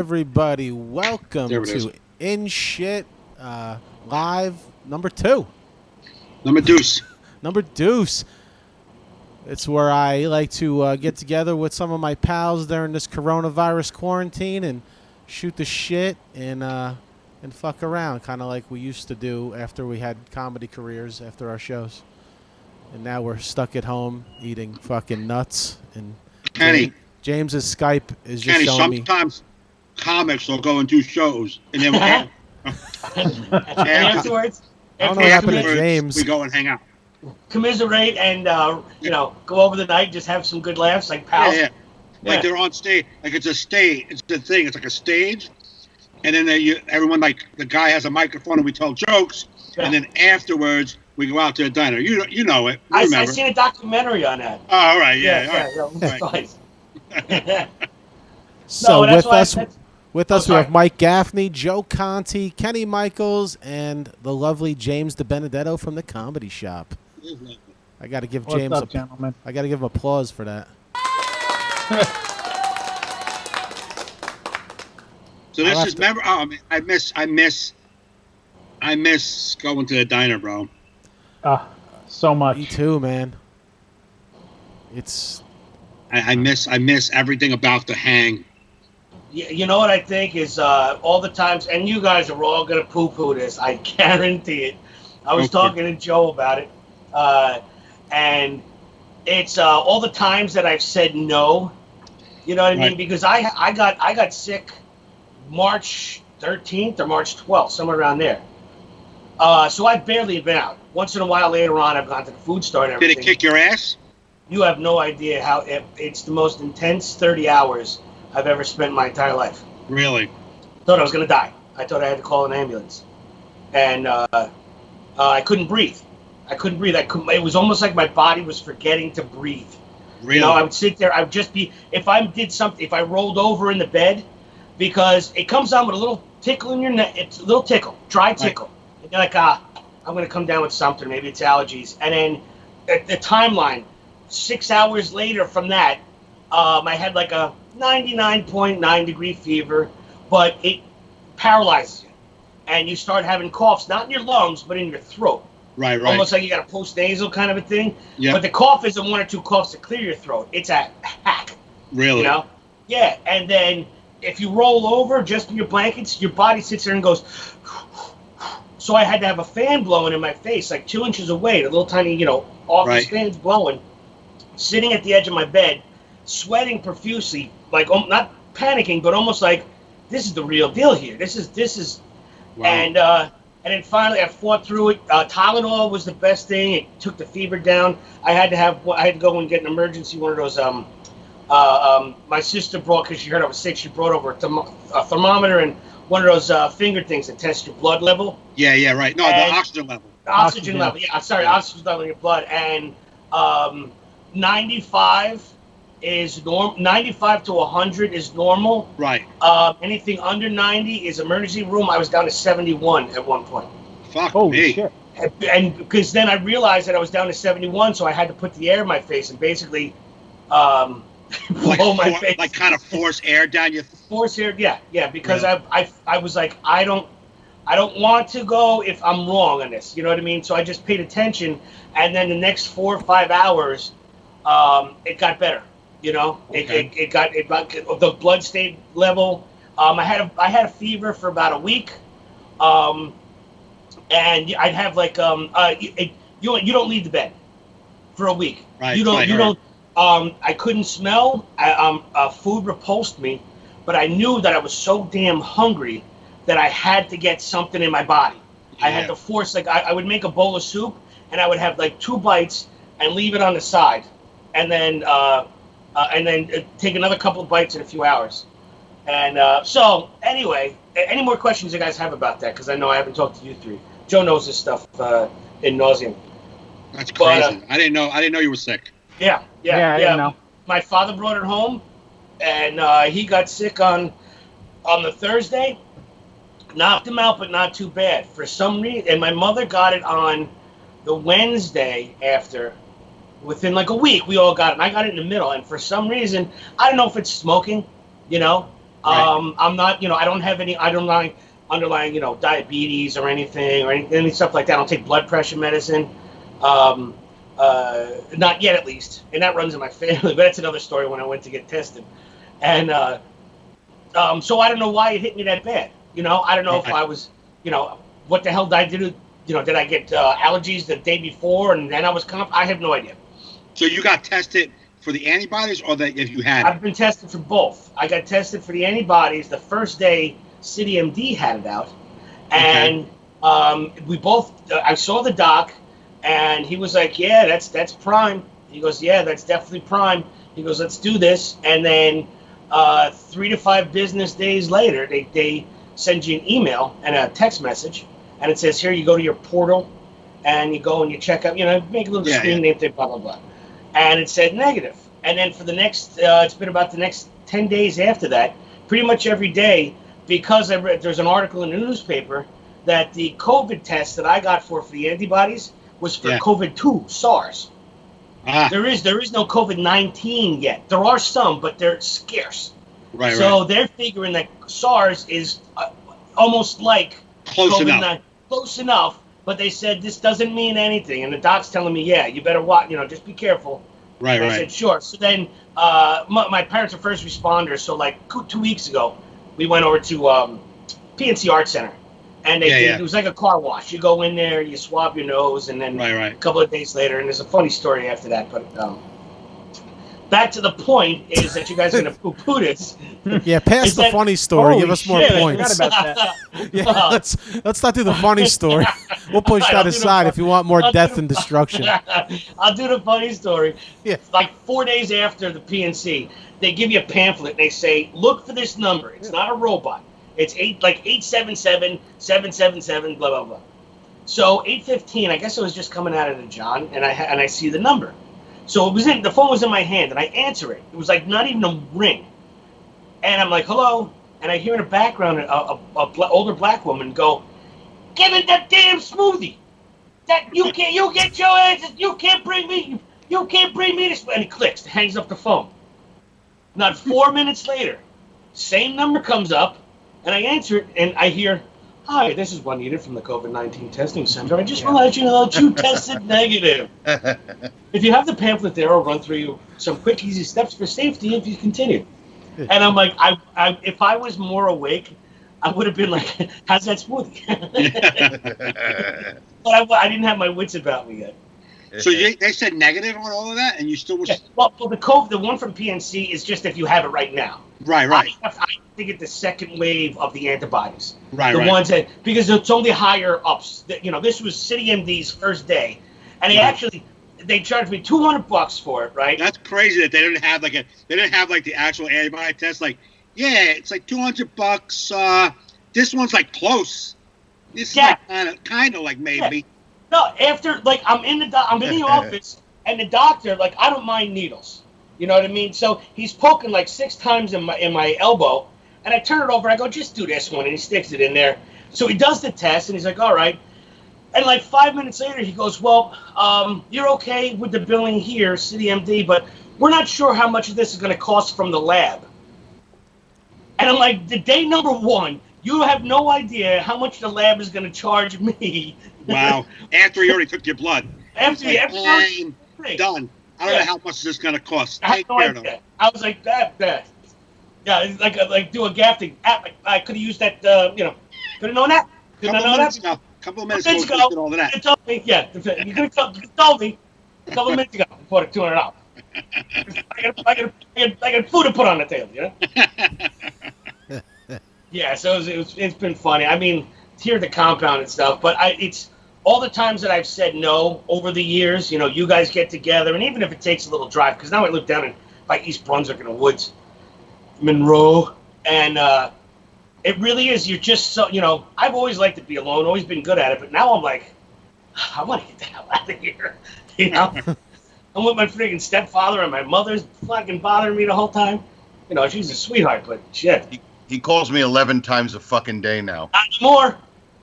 everybody? Welcome to In Shit Live number 2. Number deuce. Number deuce. It's where I like to get together with some of my pals during this coronavirus quarantine and shoot the shit and fuck around, kind of like we used to do after we had comedy careers after our shows. And now we're stuck at home eating fucking nuts. And Kenny, James's Skype is just Kenny, showing me. sometimes comics will go and do shows, and then afterwards, I don't know what happened to James. We go and hang out. Commiserate and go over the night, just have some good laughs, like pals. Yeah. Like they're on stage, like it's a stage. It's the thing. It's like a stage, and then everyone, like the guy has a microphone and we tell jokes, and then afterwards we go out to a diner. You know it. I seen a documentary on that. Oh, all right, yeah. So with us we have Mike Gaffney, Joe Conte, Kenny Michaels, and the lovely James Debenedetto from the Comedy Shop. I got to give James I got to give him applause for that. So this is remember. Oh, I miss going to the diner, bro. So much. Me too, man. It's. I miss everything about the hang. You know what I think is all the times, and you guys are all gonna poo-poo this. I guarantee it. I was talking to Joe about it, and it's all the times that I've said no. You know what I mean? Because I got sick March 13th or March 12th, somewhere around there. So I've barely been out. Once in a while later on, I've gone to the food store and everything. Did it kick your ass? You have no idea how it's the most intense 30 hours I've ever spent in my entire life. Really? Thought I was going to die. I thought I had to call an ambulance. And I couldn't breathe. It was almost like my body was forgetting to breathe. Really? You know, I would sit there. I would just be, if I rolled over in the bed, because it comes on with a little tickle in your neck. It's a little tickle, dry tickle. Right. And you're like, I'm going to come down with something. Maybe it's allergies. And then the timeline, 6 hours later from that, I had like a 99.9 degree fever, but it paralyzes you. And you start having coughs, not in your lungs, but in your throat. Right. Almost like you got a post-nasal kind of a thing. Yeah. But the cough isn't 1 or 2 coughs to clear your throat. It's a hack. Really? You know? Yeah. And then if you roll over just in your blankets, your body sits there and goes. So I had to have a fan blowing in my face, like 2 inches away, the little tiny, office fans blowing, sitting at the edge of my bed, sweating profusely, like not panicking, but almost like this is the real deal here. This is, wow. And then finally I fought through it. Tylenol was the best thing. It took the fever down. I had to go and get an emergency one of those. My sister brought, because she heard I was sick, she brought over a thermometer and one of those finger things that test your blood level. Yeah, right. No, the oxygen level. Oxygen level. Yeah, sorry, oxygen level in your blood. And 95 is normal. 95 to 100 is normal. Right. Anything under 90 is emergency room. I was down to 71 at one point. Fuck me. Shit. And because then I realized that I was down to 71, so I had to put the air in my face and basically blow my face. Like kind of force air down your. Force air, yeah. Because really? I was like, I don't want to go if I'm wrong on this. You know what I mean? So I just paid attention, and then the next 4 or 5 hours, it got better. You know, okay. it got the blood stayed level. I had a fever for about a week, and I'd have like you don't leave the bed for a week. Right. You don't. I couldn't smell. Food repulsed me, but I knew that I was so damn hungry that I had to get something in my body. Yeah. I had to force, like, I would make a bowl of soup, and I would have like 2 bites and leave it on the side, and then take another couple of bites in a few hours. And so anyway, any more questions you guys have about that? Because I know I haven't talked to you three. Joe knows this stuff in nauseam. That's crazy. I didn't know you were sick. Yeah. I didn't know. My father brought it home, and he got sick on the Thursday. Knocked him out, but not too bad. For some reason, and my mother got it on the Wednesday after. Within like a week, we all got it, and I got it in the middle. And for some reason, I don't know if it's smoking, I'm not, I don't have any underlying, diabetes or anything any stuff like that. I don't take blood pressure medicine. Not yet, at least. And that runs in my family, but that's another story when I went to get tested. And so I don't know why it hit me that bad. I don't know if I was, what the hell did I do? Did I get allergies the day before and then I was I have no idea. So you got tested for the antibodies or that if you had it? I've been tested for both. I got tested for the antibodies the first day CityMD had it out. And we both, I saw the doc and he was like, yeah, that's prime. He goes, yeah, that's definitely prime. He goes, let's do this. And then 3 to 5 business days later, they send you an email and a text message. And it says, here, you go to your portal, and you go and you check out, make a little screen name thing, blah, blah, blah. And it said negative. And then for the next, it's been about the next 10 days after that, pretty much every day, because there's an article in the newspaper that the COVID test that I got for the antibodies was for COVID-2, SARS. There is no COVID-19 yet. There are some, but they're scarce. Right. So they're figuring that SARS is almost like close enough. Close enough, but they said this doesn't mean anything. And the doc's telling me, yeah, you better watch, just be careful. Right, I said, sure. So then my parents are first responders. So like 2 weeks ago, we went over to PNC Art Center. And it was like a car wash. You go in there, you swab your nose, and then a couple of days later, and there's a funny story after that. But back to the point is that you guys are going to poo-poo this. Yeah, pass the funny story. Give us more points. I forgot about that. Yeah, let's not do the funny story. We'll push that aside if you want more death and destruction. I'll do the funny story. Yeah. Like 4 days after the PNC, they give you a pamphlet, and they say, look for this number. It's not a robot. It's 877-777, blah, blah, blah. So 8:15, I guess I was just coming out of the John, and I see the number. So the phone was in my hand, and I answer it. It was like not even a ring. And I'm like, hello? And I hear in the background a older black woman go, give me that damn smoothie. That you get your ass, you can't bring me this. And he clicks, hangs up the phone. Not 4 minutes later, same number comes up, and I answer it, and I hear, hi, this is Juanita from the COVID-19 testing center. I just want to let you know that you tested negative. If you have the pamphlet there, I'll run through you some quick, easy steps for safety if you continue. And I'm like, if I was more awake, I would have been like, how's that smoothie? But I didn't have my wits about me yet. So they said negative on all of that, and you still was... Well, the one from PNC is just if you have it right now. Right. I have to get the second wave of the antibodies. Right. Ones that, because it's only higher ups. This was CityMD's first day, and they charged me $200 for it. Right. That's crazy that they didn't have the actual antibody test. Like, yeah, it's like $200. This one's like close. This is like kind of like maybe. Yeah. No, after I'm in the office, and the doctor I don't mind needles. You know what I mean? So he's poking 6 times in my elbow, and I turn it over. I go, just do this one, and he sticks it in there. So he does the test, and he's like, all right. And 5 minutes later, he goes, well, you're okay with the billing here, CityMD, but we're not sure how much of this is going to cost from the lab. And I'm like, the day number 1, you have no idea how much the lab is going to charge me. Wow. After he already took your blood. After done. I don't know how much this is going to cost. I was like, that. Yeah, it's like do a Gaffney. I could have used that, could have known that. Couple of minutes ago, all of that. You told me, you could have told me a couple of minutes ago for $200. I got food to put on the table, Yeah, so it's been funny. I mean, here at the compound and stuff, but it's all the times that I've said no over the years. You guys get together, and even if it takes a little drive, because now I live down by East Brunswick in the woods, Monroe, and it really is. You're just so I've always liked to be alone, always been good at it, but now I'm like, I want to get the hell out of here. I'm with my freaking stepfather, and my mother's fucking bothering me the whole time. She's a sweetheart, but shit. He calls me 11 times a fucking day now.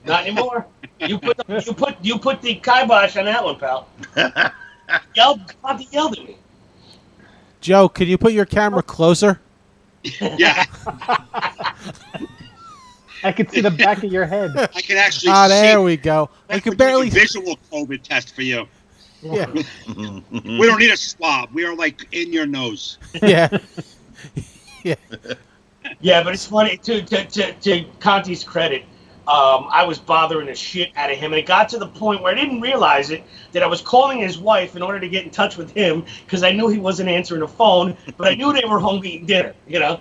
Not anymore. You put the kibosh on that one, pal. Conte yelled at me. Joe, could you put your camera closer? Yeah. I could see the back of your head. I can actually Ah, see. there we go. I can barely. Visual COVID test for you. Yeah. We don't need a swab. We are like in your nose. Yeah. Yeah. Yeah, but it's funny to Conte's credit. I was bothering the shit out of him, and it got to the point where I didn't realize it that I was calling his wife in order to get in touch with him because I knew he wasn't answering the phone, but I knew they were home eating dinner. You know,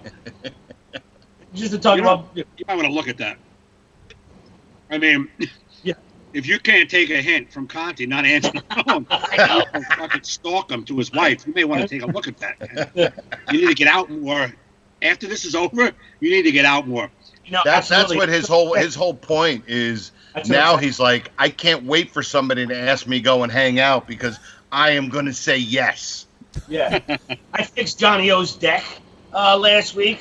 just to talk about. You might want to look at that. I mean, yeah. If you can't take a hint from Conte not answering the phone, I know. fucking stalk him to his wife. You may want to take a look at that. You need to get out more. After this is over, you need to get out more. No, That's absolutely. what his whole point is. Now he's like, I can't wait for somebody to ask me go and hang out because I am going to say yes. Yeah, I fixed Johnny O's deck last week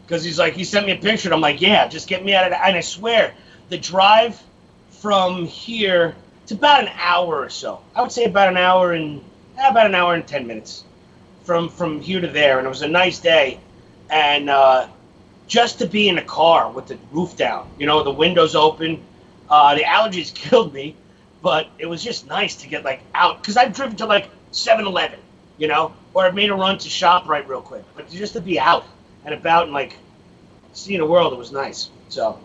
because he sent me a picture and I'm like, yeah, just get me out of that. And I swear, the drive from here, it's about an hour or so. I would say about an hour and 10 minutes from here to there. And it was a nice day. And just to be in the car with the roof down, you know, the windows open, the allergies killed me, but it was just nice to get like out because I've driven to like 7-Eleven, you know, or I've made a run to ShopRite real quick, but just to be out and about and like seeing the world, it was nice. So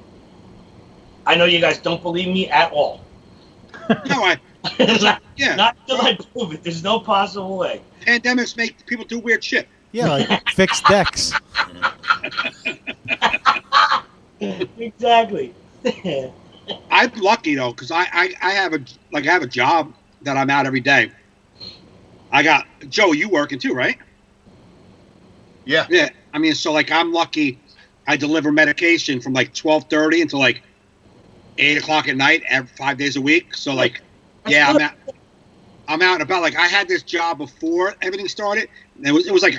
I know you guys don't believe me at all. No, yeah. Not until I prove it. There's no possible way. Pandemics make people do weird shit. Yeah, like fixed decks. Exactly. I'm lucky though, because I have a job that I'm out every day. I got Joe. You working too, right? Yeah. Yeah. I mean, so like I'm lucky. I deliver medication from like 12:30 until like 8 o'clock at night, 5 days a week. So like, yeah, I'm out and about. Like I had this job before everything started. It was like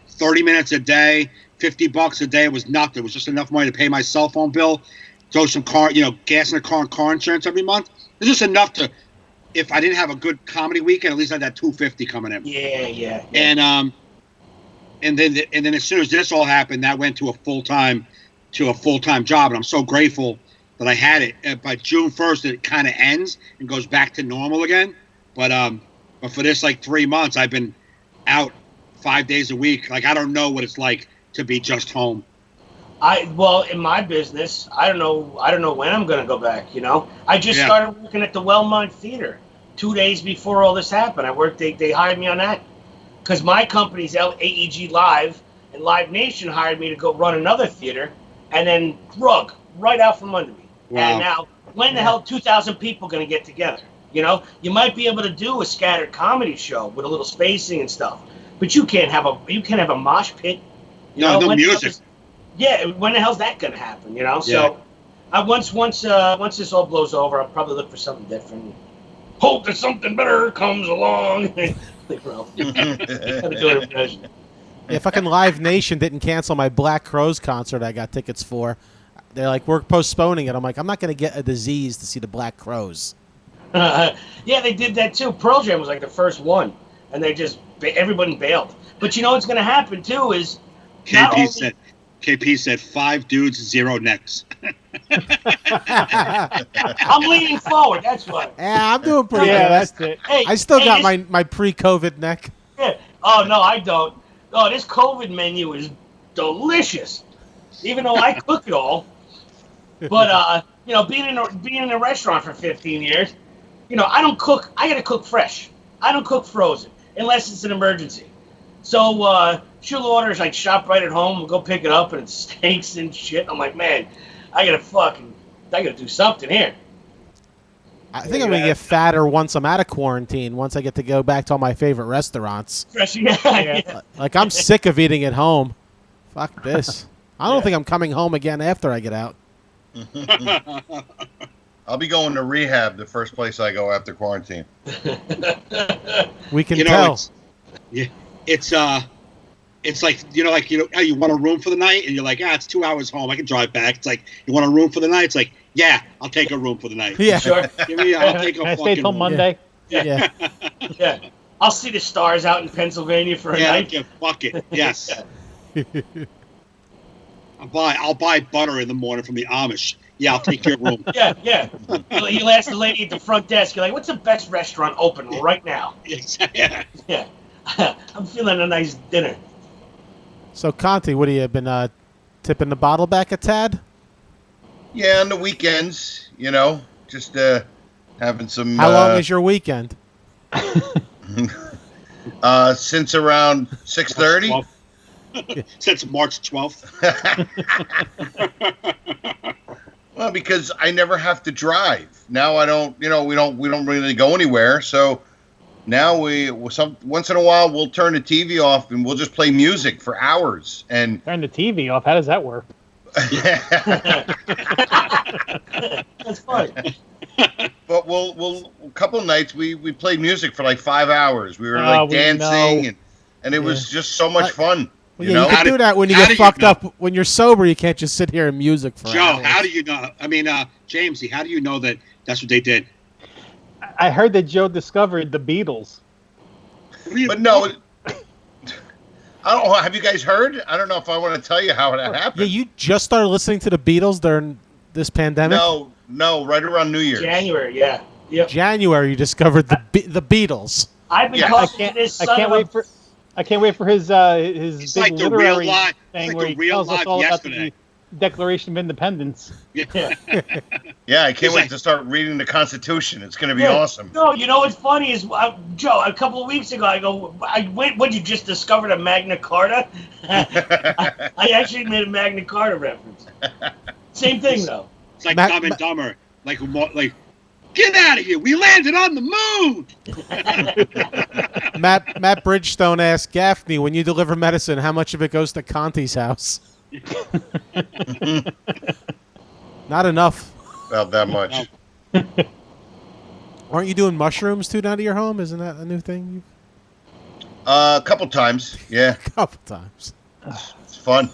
30 minutes a day, $50 a day. It was nothing. It was just enough money to pay my cell phone bill, throw some gas in the car and car insurance every month. It's just enough to, if I didn't have a good comedy weekend, at least I had that $250 coming in. Yeah. And then as soon as this all happened, that went to a full-time job, and I'm so grateful that I had it. By June 1st, it kind of ends and goes back to normal again. But for this like 3 months, I've been out 5 days a week. Like I don't know what it's like to be just home. In my business, I don't know when I'm gonna go back. You know, I just started working at the Wellmont Theater 2 days before all this happened. They hired me on that because my company's AEG Live and Live Nation hired me to go run another theater, and then drug right out from under me. Wow. And now, when the hell 2,000 people gonna get together? You know, you might be able to do a scattered comedy show with a little spacing and stuff, but you can't have a mosh pit. No music. When the hell's that gonna happen? You know, so once this all blows over, I'll probably look for something different. Hope that something better comes along. Like Ralph. Yeah, fucking Live Nation didn't cancel my Black Crowes concert I got tickets for. They're like, we're postponing it. I'm like, I'm not gonna get a disease to see the Black Crowes. Yeah, they did that too. Pearl Jam was like the first one, and they just everybody bailed. But you know what's gonna happen too is KP said 5 dudes, 0 necks. I'm leaning forward. That's what. Yeah, I'm doing pretty good. That's it. Hey, I still got my pre-COVID neck. Yeah. Oh no, I don't. Oh, this COVID menu is delicious. Even though I cook it all, but being in a restaurant for 15 years, I don't cook. I gotta cook fresh. I don't cook frozen unless it's an emergency. So she'll order like ShopRite at home. We'll go pick it up and it stinks and shit. I'm like, man, I gotta do something here. I think I'm gonna get fatter once I'm out of quarantine. Once I get to go back to all my favorite restaurants. Fresh, yeah. Like I'm sick of eating at home. Fuck this. I don't think I'm coming home again after I get out. I'll be going to rehab the first place I go after quarantine. We can tell. It's like how you want a room for the night and you're like, it's 2 hours home. I can drive back. It's like, you want a room for the night? It's like, yeah, I'll take a room for the night. Yeah, sure. I'll take a Can I fucking stay till room. Monday? Yeah. Yeah. I'll see the stars out in Pennsylvania for a night. Yeah, fuck it. Yes. I'll buy butter in the morning from the Amish. Yeah, I'll take your room. Yeah. You'll ask the lady at the front desk. You're like, "What's the best restaurant open right now?" Yeah. I'm feeling a nice dinner. So, Conte, what have you been tipping the bottle back a tad? Yeah, on the weekends, just having some. How long is your weekend? Since around 6:30. Since March 12th. Well, because I never have to drive. Now I don't. We don't really go anywhere. So now once in a while we'll turn the TV off and we'll just play music for hours. And Turn the TV off. How does that work? That's fun. But we'll a couple nights we played music for like 5 hours. We were dancing and it was just so much fun. Well, you can do that when you get fucked up. When you're sober, you can't just sit here and music for Joe, hours. how do you know? I mean, Jamesy, how do you know that that's what they did? I heard that Joe discovered the Beatles. But no, I don't know. Have you guys heard? I don't know if I want to tell you how that happened. Yeah, you just started listening to the Beatles during this pandemic? No, right around New Year's. January, yeah. Yep. January, you discovered the Beatles. I've been talking to this son I can't wait for his It's big like the real literary life. thing It's where like he the real tells us life all yesterday. about the Declaration of Independence. Yeah. Yeah, I can't It's wait like- to start reading the Constitution. It's going to be Yeah. awesome. No, you know what's funny is, Joe, a couple of weeks ago, I go, what, you just discovered a Magna Carta? I actually made a Magna Carta reference. Same thing, though. It's like Dumb and Dumber. Like, get out of here. We landed on the moon. Matt Bridgestone asked Gaffney, when you deliver medicine, how much of it goes to Conte's house? Not enough. About that much. Aren't you doing mushrooms too down to your home? Isn't that a new thing? A couple times, yeah. A couple times. It's fun.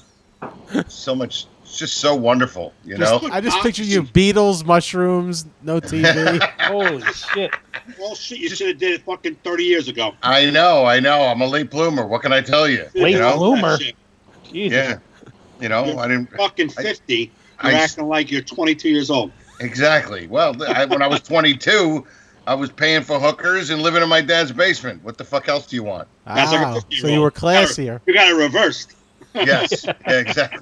So much. It's just so wonderful, you know? I just picture you Beatles, mushrooms, no TV. Holy shit. Well, shit, you should have did it fucking 30 years ago. I know. I'm a late bloomer. What can I tell you? Late you know? bloomer? Shit. Jesus. Yeah. You know, You're I didn't. fucking 50. You're I- acting like you're 22 years old. Exactly. Well, when I was 22, I was paying for hookers and living in my dad's basement. What the fuck else do you want? That's like a Wow. 50-year-old. So you were classier. You got it reversed. Yes. Yeah, exactly.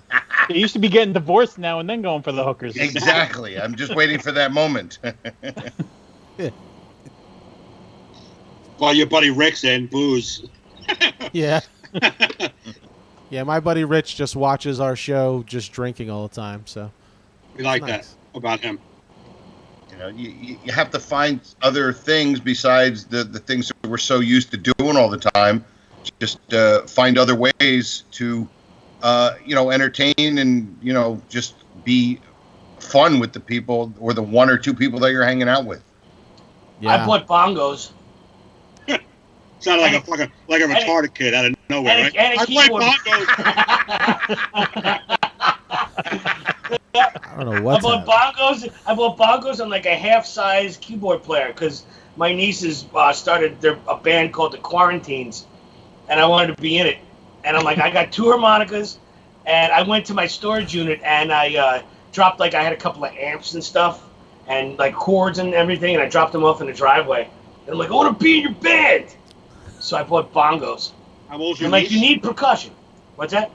They used to be getting divorced now and then going for the hookers. Exactly. I'm just waiting for that moment. While your buddy Rick's in booze. Yeah. Yeah, my buddy Rich just watches our show just drinking all the time. So We like Nice. that about him. You know, you have to find other things besides the things that we're so used to doing all the time. Just find other ways to, entertain and, just be fun with the people or the one or two people that you're hanging out with. yeah. I bought bongos. Sounded like a fucking like a retarded kid out of nowhere, and right? a- and a I play keyboard. bongos. I don't know what's I bought bongos and like a half-size keyboard player because my nieces started a band called the Quarantines, and I wanted to be in it. And I'm like, I got 2 harmonicas, and I went to my storage unit and I dropped I had a couple of amps and stuff, and like chords and everything, and I dropped them off in the driveway. And I'm like, I want to be in your band. So I bought bongos. How old's I'm your like, niece? you need percussion. What's that?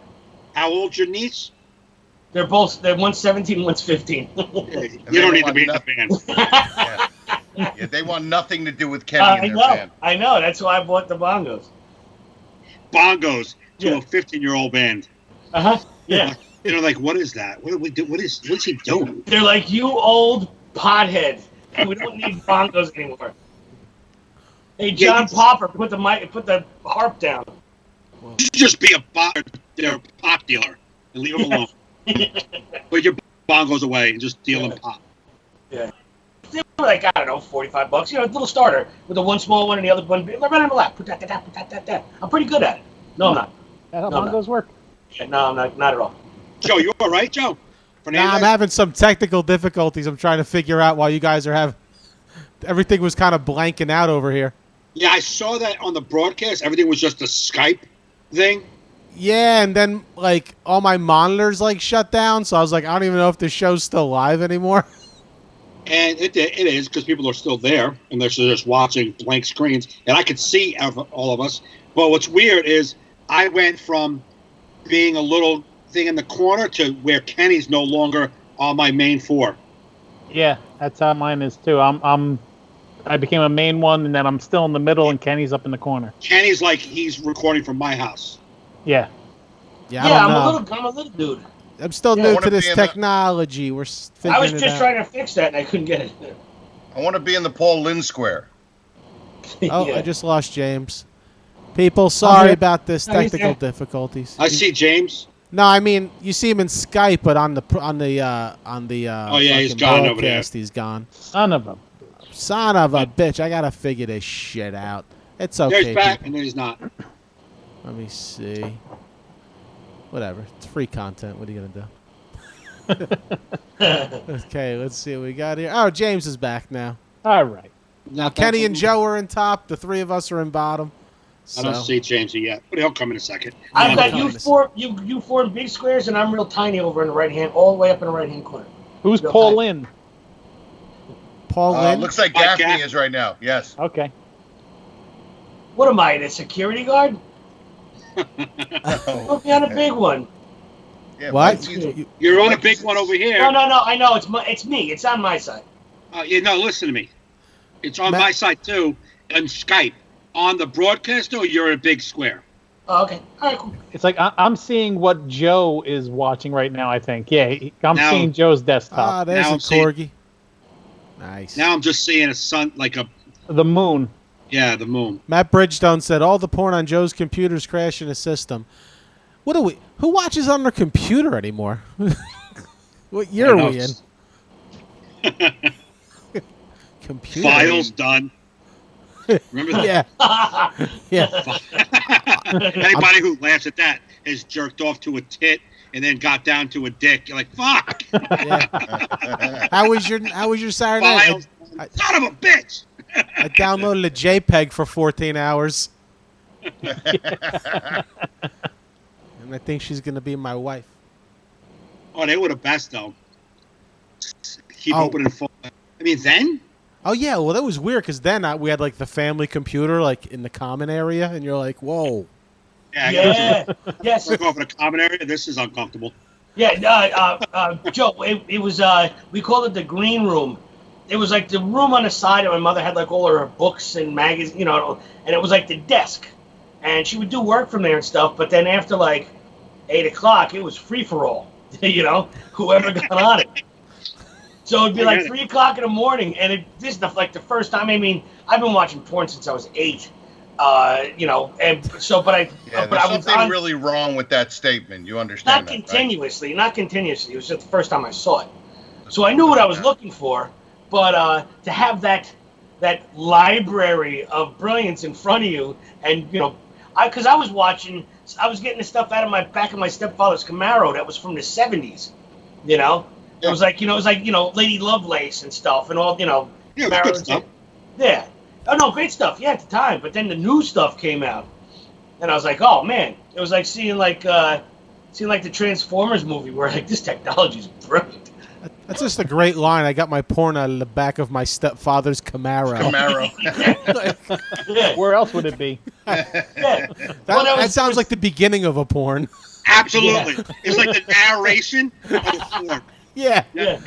How old's your niece? They're one's 17, one's 15. You they don't need to want be in the nothing. band. Yeah, they want nothing to do with Kenny and their band. I know. That's why I bought the bongos. Bongos to Yeah. a 15-year-old band. Yeah. Like, what is that? What's he doing? They're like, you old pothead. We don't need bongos anymore. Hey, John Popper, put the harp down. You should just be a pop dealer and leave them alone. Put your bongos away and just deal them pop. Yeah. They were like, I don't know, $45. A little starter with the one small one and the other one. Right on the lap. Put that. I'm pretty good at it. No, I'm not. That's how No, bongos work. Yeah, no, I'm not at all. Joe, you all right, Joe? Nah, I'm Fernandes? having some technical difficulties. I'm trying to figure out while you guys are having. Everything was kind of blanking out over here. Yeah, I saw that on the broadcast. Everything was just a Skype thing. Yeah, and then like all my monitors like shut down, so I was like, I don't even know if the show's still live anymore. And it is because people are still there and they're just watching blank screens, and I could see all of us. But what's weird is I went from being a little thing in the corner to where Kenny's no longer on my main four. Yeah, that's how mine is too. I became a main one, and then I'm still in the middle, and Kenny's up in the corner. Kenny's like he's recording from my house. Yeah. Yeah, I don't know. I'm a little dude. I'm still Yeah, new I to wanna this be in the- technology. We're figuring I was it just out. trying to fix that, and I couldn't get it. I want to be in the Paul Lynn Square. Oh, Yeah. I just lost James. People, sorry here. about this No, he's technical there. difficulties. I see James. No, I mean you see him in Skype, but on the Oh, yeah, he's fucking gone over there. broadcast, he's gone. Son of a. Son of a bitch! I gotta figure this shit out. It's okay. There's back, people. and there's not. Let me see. Whatever. It's free content. What are you gonna do? Okay, let's see what we got here. Oh, James is back now. All right. Not Kenny and Joe are in top. The three of us are in bottom. I don't So- see James yet, but he'll come in a second. I've Yeah, got I'm you coming. four. You four in big squares, and I'm real tiny over in the right hand, all the way up in the right hand corner. Who's Real Paul tiny. Lynn? Paul Lynn. Looks like Mike Gaffney Gaffney. is right now. Yes. Okay. What am I, the security guard? Oh, Put me on a big one. yeah, What? Mike's either- You're on a big one over here. No, I know it's me. It's on my side. Listen to me. It's on Matt- my side too, on Skype. On the broadcaster, you're a big square. Oh, okay. All right, cool. It's like I'm seeing what Joe is watching right now. I think. Yeah, I'm Now- seeing Joe's desktop. Ah, there's Now a I'm seeing- corgi. Nice. Now I'm just seeing a sun, The moon. the moon. Matt Bridgestone said all the porn on Joe's computer is crashing his system. What are we? Who watches on their computer anymore? What year are we in? Computer. Files done. Remember that? Yeah. Yeah. Anybody who laughs at that has jerked off to a tit and then got down to a dick. You're like, fuck. Yeah. How was your Saturday night? Files. Son of a bitch. I downloaded a JPEG for 14 hours. And I think she's gonna be my wife. Oh, they were the best though. Keep Oh. opening phone. I mean, then Oh yeah, well that was weird because then we had like the family computer like in the common area, and you're like, whoa. I Yeah. Yes. gotta go off in a common area. This is uncomfortable. Yeah. Joe, it was. We called it the green room. It was like the room on the side, and my mother had like all her books and magazines, and it was like the desk, and she would do work from there and stuff. But then after like 8 o'clock, it was free for all. Whoever got on it. So it'd be like 3 o'clock in the morning, and this is like the first time. I mean, I've been watching porn since I was 8. And so, but I, Yeah, but there's I was something on, really wrong with that statement. You understand not that, continuously, not continuously. It was just the first time I saw it. So I knew what I was looking for, but to have that library of brilliance in front of you, and because I was getting the stuff out of my back of my stepfather's Camaro that was from the 70s. It was like Lady Lovelace and stuff, and all Yeah, it was good stuff. Yeah. Oh no, great stuff. Yeah, at the time. But then the new stuff came out, and I was like, oh man, it was like seeing like the Transformers movie where like this technology is brilliant. That's just a great line. I got my porn out of the back of my stepfather's Camaro. Camaro. Yeah. Where else would it be? Yeah. That sounds like the beginning of a porn. Absolutely. It's like the narration of a porn. Yeah. Yeah.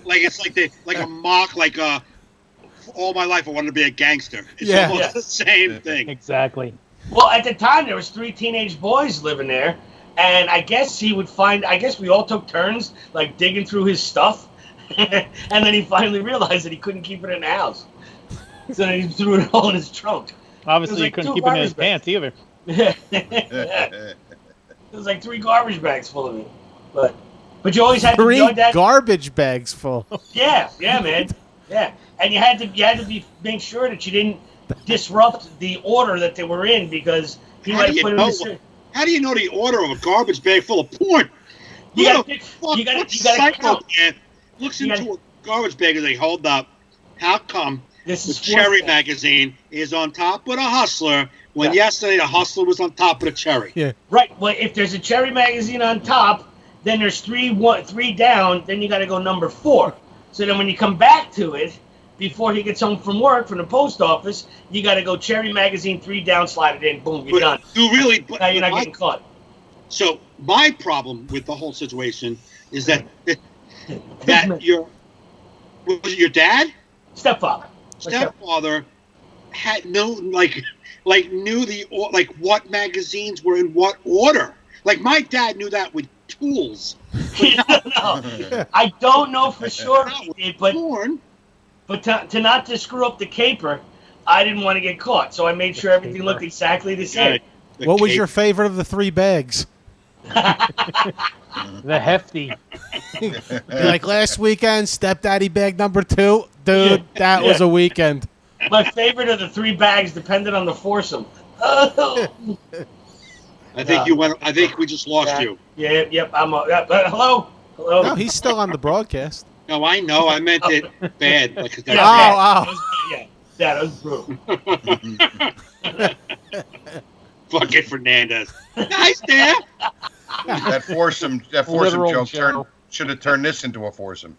Like it's like a mock, all my life I wanted to be a gangster. It's Yeah. almost Yeah. the same thing. Exactly. Well, at the time there was 3 teenage boys living there, and I guess we all took turns like digging through his stuff, and then he finally realized that he couldn't keep it in the house, so then he threw it all in his trunk. Obviously, like he couldn't two keep it in his garbage pants either. It was like 3 garbage bags full of it, but you always had to 3 enjoy that. garbage bags full. Yeah, man. Yeah, and you had to make sure that you didn't disrupt the order that they were in because he How might do have you put it in know? the cer- How do you know the order of a garbage bag full of porn? You Who gotta the pick- fuck, you gotta- what you gotta psycho count. man looks You into a garbage bag and they hold up. How come This the is Cherry sports. magazine is on top with a Hustler, when Yeah. yesterday the Hustler was on top of the Cherry. Yeah. Right. Well, if there's a Cherry magazine on top, then there's three down. Then you got to go number 4. So then when you come back to it, before he gets home from work from the post office, you got to go Cherry magazine 3 down, slide it in, boom, you're done. You really, but, Now you're not my- getting caught. So my problem with the whole situation is that Man. your was it your dad, Stepfather. stepfather, had knew what magazines were in what order. Like my dad knew that with tools. No, I don't know for sure he did, but Born. to not to screw up the caper, I didn't want to get caught, so I made sure everything looked exactly the same. What was your favorite of the 3 bags? The hefty. Like last weekend, stepdaddy bag number 2. Dude, that was a weekend. My favorite of the 3 bags depended on the foursome. I think you went. I think we just lost you. Yeah, yep. Hello. No, he's still on the broadcast. No, I know. I meant it bad. Like, Yeah, Oh, that was brutal. Fucking Fernandez. Nice, Dan. That foursome Literal joke Joe. should have turned this into a foursome.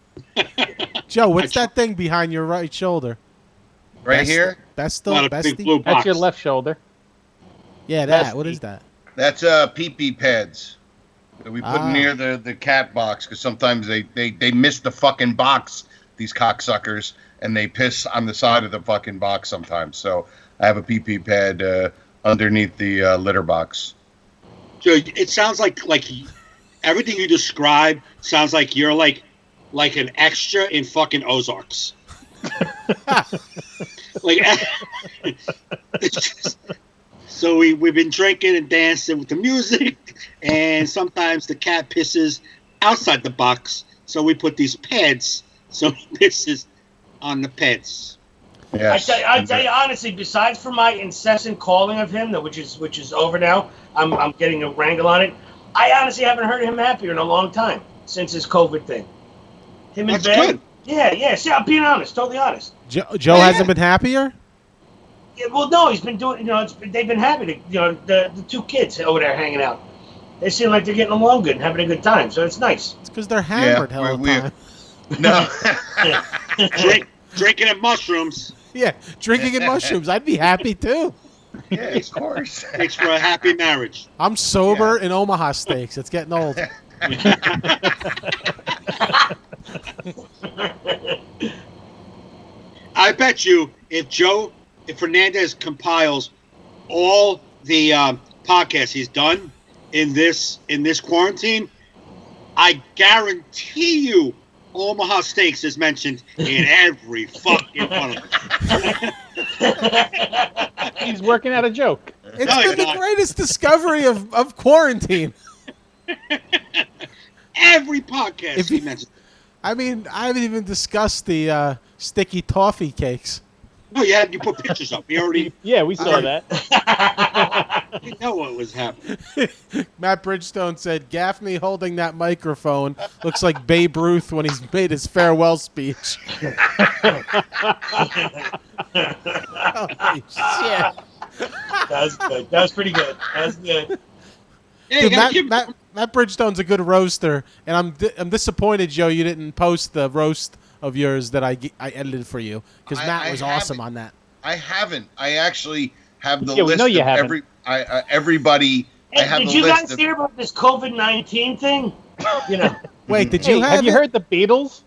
Joe, what's that thing behind your right shoulder? Right Best- here? Best Not a big blue box. That's your left shoulder. Yeah, that. What is that? That's pee-pee pads that we put near the cat box because sometimes they miss the fucking box, these cocksuckers, and they piss on the side of the fucking box sometimes. So I have a pee-pee pad underneath the litter box. So it sounds like everything you describe sounds like you're like an extra in fucking Ozarks. Like, it's just, so we've been drinking and dancing with the music, and sometimes the cat pisses outside the box, so we put these pads so he pisses on the pads. Yes. I tell you honestly, besides for my incessant calling of him, which is over now, I'm getting a wrangle on it. I honestly haven't heard him happier in a long time since his COVID thing. Him and That's Ben. good. Yeah. See, I'm being honest, totally honest. Joe hasn't been happier? Yeah, well, no, he's been doing. They've been happy to. The 2 kids over there hanging out. They seem like they're getting along good and having a good time. So it's nice. It's because they're hammered Yeah, hell of the we- time. No. Drinking and mushrooms Yeah, drinking and mushrooms. I'd be happy too. Yeah, of course. makes for a happy marriage. I'm sober in Omaha Steaks. It's getting old. I bet you if Fernandez compiles all the podcasts he's done in this quarantine, I guarantee you Omaha Steaks is mentioned in every fucking one of them. He's working out a joke. It's No, been you're the not. greatest discovery of quarantine. Every podcast If he you- mentions. I mean, I haven't even discussed the sticky toffee cakes. No, you put pictures up. We already Yeah, we saw that. know what was happening. Matt Bridgestone said, Gaffney holding that microphone looks like Babe Ruth when he's made his farewell speech. Holy shit. That was good. That was pretty good. That was good. Yeah, Dude, you gotta keep- Matt Bridgestone's a good roaster, and I'm disappointed, Joe, you didn't post the roast of yours that I edited for you, because Matt I was haven't. awesome on that. I haven't. I actually have the Yeah, we list know you of haven't. everybody. I Hey, have did the you list guys of, hear about this COVID-19 thing? Wait, did Hey, you have you it? heard the Beatles?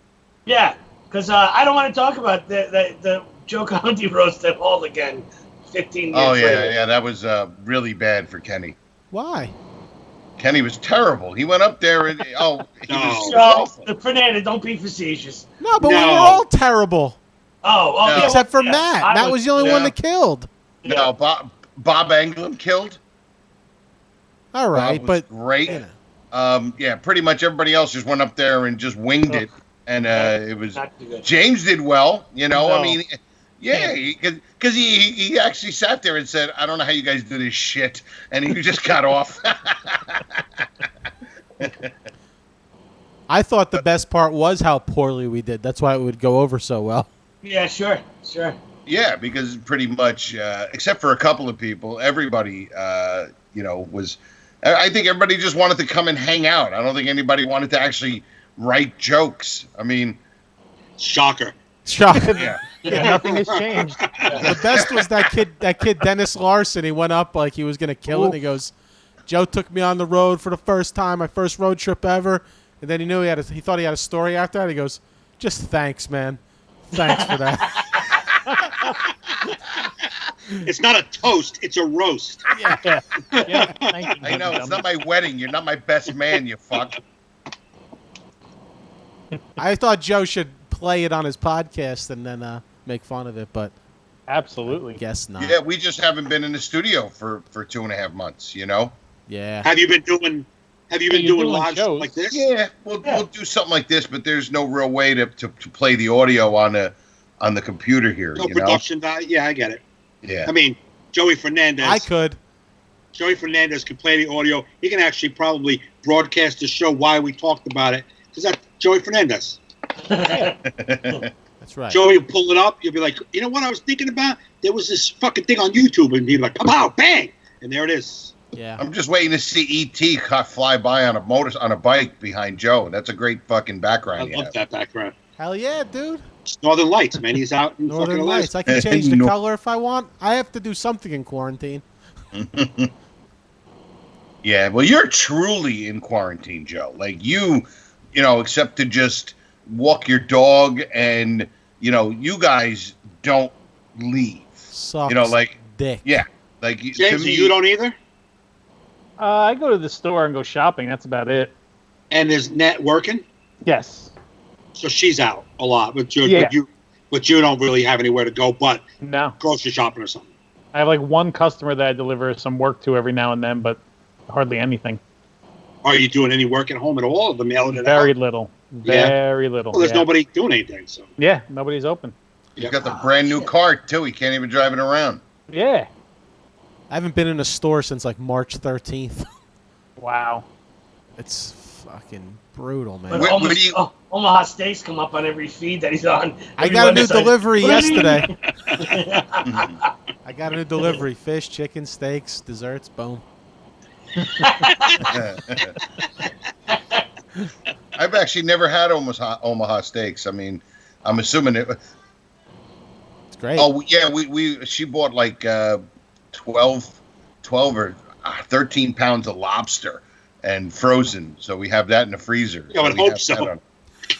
Yeah, because I don't want to talk about the Joe Conte roast at all again. 15 years Oh later. yeah, that was really bad for Kenny. Why? Kenny was terrible. He went up there and he was No. So, awful. Fernandez, don't be facetious. No, but we No. were all terrible, Oh, No. yeah, except for yeah, Matt. I Matt was the only one Yeah. that killed. No, Bob Englund killed. All right, Bob was but great. you know. Yeah, pretty much everybody else just went up there and just winged it, and it was. Not too good. James did well, I No. mean, yeah, because he actually sat there and said, "I don't know how you guys do this shit," and he just got off. I thought the best part was how poorly we did. That's why it would go over so well. Yeah, sure. Yeah, because pretty much, except for a couple of people, everybody, was. I think everybody just wanted to come and hang out. I don't think anybody wanted to actually write jokes. I mean, shocker. Yeah. Yeah, nothing has changed. The best was that kid Dennis Larson. He went up like he was gonna kill it. And he goes, "Joe took me on the road for the first time, my first road trip ever." And then he knew he thought he had a story after that. He goes, "Just thanks, man. Thanks for that." It's not a toast; it's a roast. Yeah. Thank you, I know it's not my wedding. You're not my best man. You fuck. I thought Joe should play it on his podcast and then make fun of it, but absolutely, I guess not. Yeah, we just haven't been in the studio for 2.5 months. Yeah. Have you been doing live shows like this? Yeah, we'll do something like this, but there's no real way to play the audio on the computer here. No production value. Yeah, I get it. Yeah. I mean, Joey Fernandes. I could. Joey Fernandes can play the audio. He can actually probably broadcast the show while we talked about it, because that's Joey Fernandes. That's right. Joey will pull it up. You'll be like, you know what I was thinking about? There was this fucking thing on YouTube, and he'd be like, "Pow, bang!" And there it is. Yeah. I'm just waiting to see E.T. fly by on a bike behind Joe. That's a great fucking background. I love that background. Hell yeah, dude. It's Northern Lights, man. He's out in Northern fucking Lights. I can change the color if I want. I have to do something in quarantine. Yeah, well, you're truly in quarantine, Joe. Like you except to just walk your dog, and you guys don't leave. Sucks. Dick. Yeah, like James, to me, you don't either. I go to the store and go shopping. That's about it. And is Net working? Yes. So she's out a lot, but you don't really have anywhere to go, but No. grocery shopping or something. I have like one customer that I deliver some work to every now and then, but hardly anything. Are you doing any work at home at all? The mailing it Very out? little. Yeah. Very little. Well, there's yeah. nobody doing anything. So Yeah, nobody's open. he's got the brand new cart too. He can't even drive it around. Yeah. I haven't been in a store since like March 13th. Wow. It's fucking brutal, man. But Where do you- Omaha Steaks come up on every feed that he's on. I got a new delivery What do you yesterday. mean? I got a new delivery. Fish, chicken, steaks, desserts, boom. I've actually never had Omaha steaks. I mean, I'm assuming it. It's great. Oh yeah, she bought like 12 or 13 pounds of lobster and frozen, so we have that in the freezer. Yeah, I would we hope have so. that on-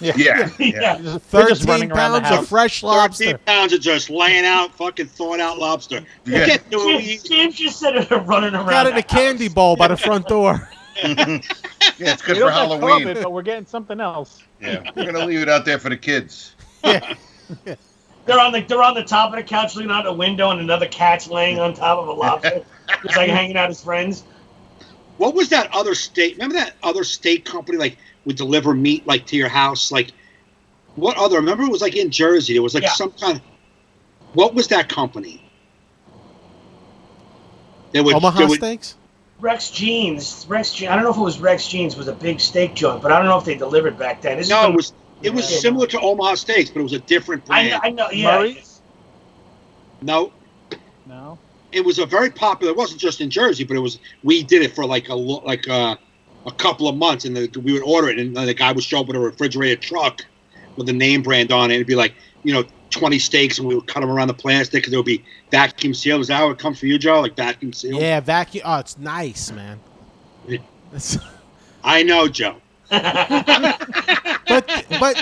Yeah. Yeah, Yeah. They're just 13 running around the pounds of house. fresh 13 lobster. pounds of just laying out fucking thawed out lobster. Yeah. Get to it. James just said it running around. Got it in a the candy house. bowl by the front door. Yeah, it's good We for don't have Halloween. COVID, but we're getting something else. Yeah, we're gonna leave it out there for the kids. Yeah. They're on the top of the couch, leaning out the window, and another cat's laying on top of a lobster, just like hanging out as friends. What was that other steak? Remember that other steak company like would deliver meat like to your house? Like what other? Remember it was like in Jersey. It was like some kind of. What was that company? Omaha Steaks? Rex Jeans. I don't know if it was Rex Jeans. Was a big steak joint, but I don't know if they delivered back then. No, it was similar to Omaha Steaks, but it was a different brand. I know. Yeah. Murray's? No, No. it was a very popular. It wasn't just in Jersey, but it was. We did it for like a couple of months, and we would order it, and the guy would show up with a refrigerated truck with the name brand on it. It'd be like 20 steaks, and we would cut them around the plastic because it would be vacuum sealed. Is that how it comes for you, Joe? Like vacuum sealed? Yeah, vacuum. Oh, it's nice, man. I know, Joe. But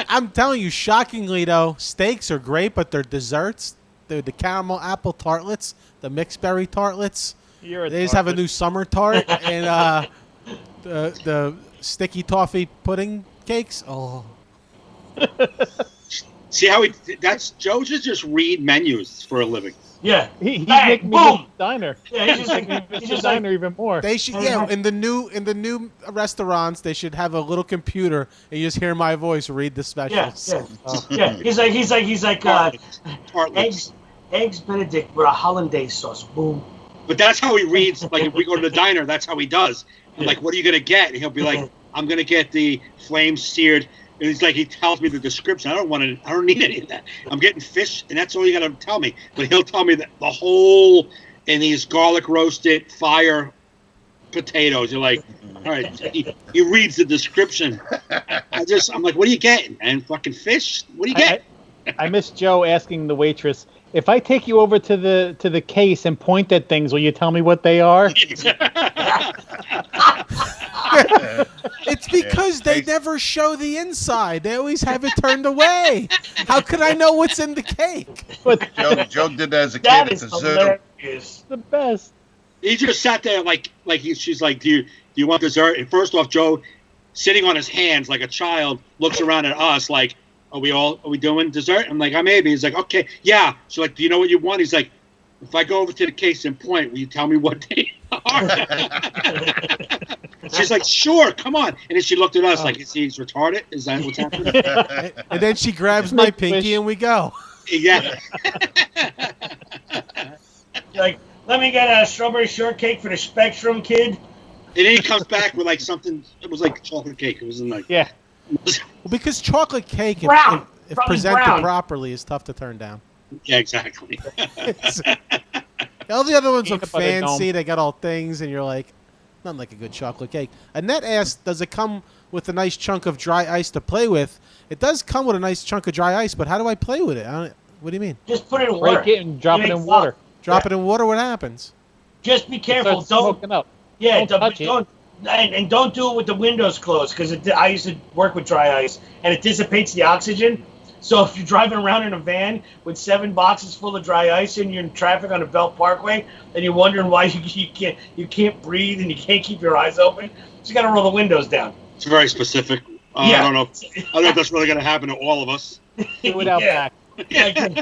I'm telling you, shockingly though, steaks are great, but their desserts, the caramel apple tartlets, the mixed berry tartlets, they just have a new summer tart, and the sticky toffee pudding cakes. Oh, See how that's Joe should just read menus for a living. Yeah. He's Bang, making me boom. miss the diner. Yeah, He's making me miss the diner even more. they should. Yeah, in the new restaurants, they should have a little computer, and you just hear my voice read the Yeah. specials. Yeah. Yeah. He's like Tartlets. eggs Benedict with a hollandaise sauce. Boom. But that's how he reads. Like if we go to the diner, that's how he does. I'm like, what are you gonna get? And he'll be like, I'm gonna get the flame seared And he's like, he tells me the description. I don't need any of that. I'm getting fish, and that's all you got to tell me. But he'll tell me that the whole, and these garlic roasted fire potatoes. You're like, all right. He reads the description. I'm like, what are you getting? And fucking fish? What are you getting? I miss Joe asking the waitress, if I take you over to the case and point at things, will you tell me what they are? It's because they never show the inside. They always have it turned away. How could I know what's in the cake? But Joe did that as a kid That at is the zoo. hilarious. the best. He just sat there she's like, do you want dessert? And first off, Joe, sitting on his hands like a child, looks around at us like, are we doing dessert? I'm like, I maybe. He's like, okay, yeah. She's like, do you know what you want? He's like, if I go over to the case and point, will you tell me what they are? She's like, sure, come on. And then she looked at us like, is he retarded? Is that what's happening? And then she grabs my pinky and we go. Yeah. Like, let me get a strawberry shortcake for the Spectrum kid. And then he comes back with like something. It was like chocolate cake. It wasn't like. Yeah. Well, because chocolate cake, Brown. if Probably presented brown. properly, is tough to turn down. Yeah, exactly. All the other ones look Peanut butter dome. fancy. They got all things, and you're like, nothing like a good chocolate cake. Annette asked, does it come with a nice chunk of dry ice to play with? It does come with a nice chunk of dry ice, but how do I play with it? What do you mean? Just put it in water. Break it and drop You it make in water. Drop it in water, what happens? Just be careful. It starts smoking up. Yeah, Don't touch it. and don't do it with the windows closed because I used to work with dry ice and it dissipates the oxygen. So if you're driving around in a van with 7 boxes full of dry ice and you're in traffic on a Belt Parkway and you're wondering why you can't breathe and you can't keep your eyes open, so you got to roll the windows down. It's very specific. Yeah. I don't know if that's really going to happen to all of us. Do it out Yeah. back. Yeah.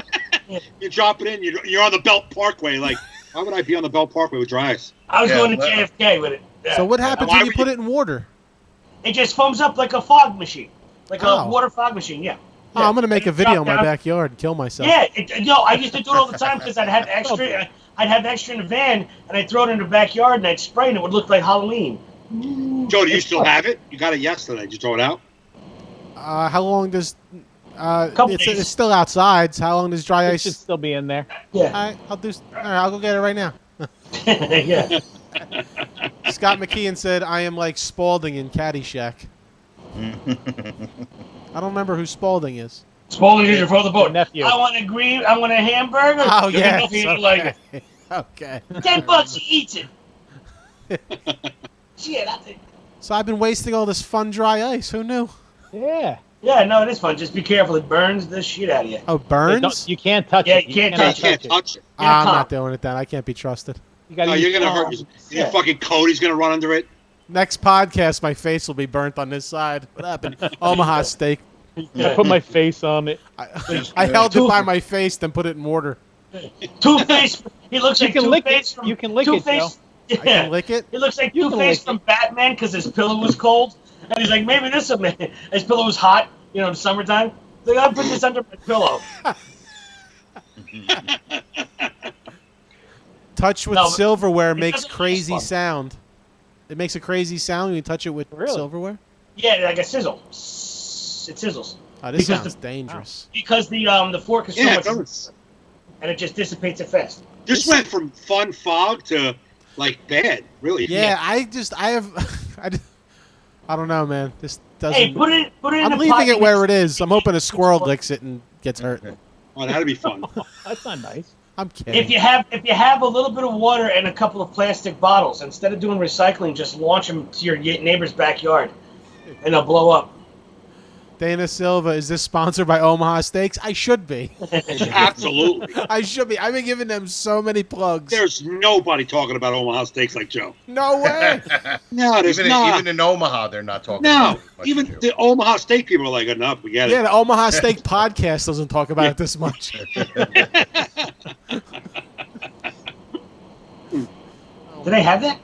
You drop it in. You're on the Belt Parkway. Like, why would I be on the Belt Parkway with dry ice? I was Yeah, going to well- JFK with it. Yeah. So what happens Why when you would put you- it in water? It just foams up like a fog machine, like Oh. a water fog machine. Yeah. Oh, I'm going to make a And it video in dropped my down. backyard and kill myself. Yeah, I used to do it all the time because I'd have extra. I'd have extra in the van, and I'd throw it in the backyard, and I'd spray, and it would look like Halloween. Joe, do you still have it? You got it yesterday. Did you throw it out? How long does... Couple days. it's still outside, so how long does dry It ice... should still be in there. Yeah, All right, I'll go get it right now. yeah. Scott McKeon said, I am like Spalding in Caddyshack. I don't remember who Spalding is. Spalding is for the boat. Nephew. I want a hamburger. Oh, Give me yeah. nothing you like it. Okay. $10, he eats it. Shit, that's it. So I've been wasting all this fun dry ice. Who knew? Yeah. Yeah, no, it is fun. Just be careful; it burns the shit out of you. Oh, Hey, burns? you can't touch Yeah, it. you can't cannot touch You can't touch it. I'm Tom. not doing it then. I can't be trusted. You gotta No, use you're going to hurt palms. your fucking Cody's going to run under it. Next podcast, my face will be burnt on this side. What happened? Omaha steak. I put my face on it. I held it by my face, then put it in water. Two-Face. He looks You like can lick Two-Face it. from You can lick it, Two-Face. I can lick it. He looks like You can Two-Face lick from Batman because his pillow was cold. And he's like, maybe this will make his pillow was hot, in the summertime. He's like, I'll put this under my pillow. Touch with No, but silverware it makes doesn't taste crazy fun. sound. It makes a crazy sound when you touch it with Really? silverware? Yeah, like a sizzle. It sizzles. Oh, this Because sounds dangerous. Because the fork is so Yeah, it much, does. and it just dissipates it fast. This went from fun fog to, like, bad, really. Yeah, I don't know, man. This doesn't... Hey, put it in I'm the leaving pot. it where it is. I'm hoping a squirrel licks it and gets hurt. Oh, that'd be fun. That's not nice. I'm kidding. If you have a little bit of water and a couple of plastic bottles, instead of doing recycling, just launch them to your neighbor's backyard, and they'll blow up. Dana Silva, is this sponsored by Omaha Steaks? I should be. Absolutely. I should be. I've been giving them so many plugs. There's nobody talking about Omaha steaks like Joe. No way. No, there's even, not. even in Omaha, they're not talking No, about it as much even as you. the Omaha steak people are like, enough, we get Yeah, it. the Omaha Steak podcast doesn't talk about it this much. Do they have that?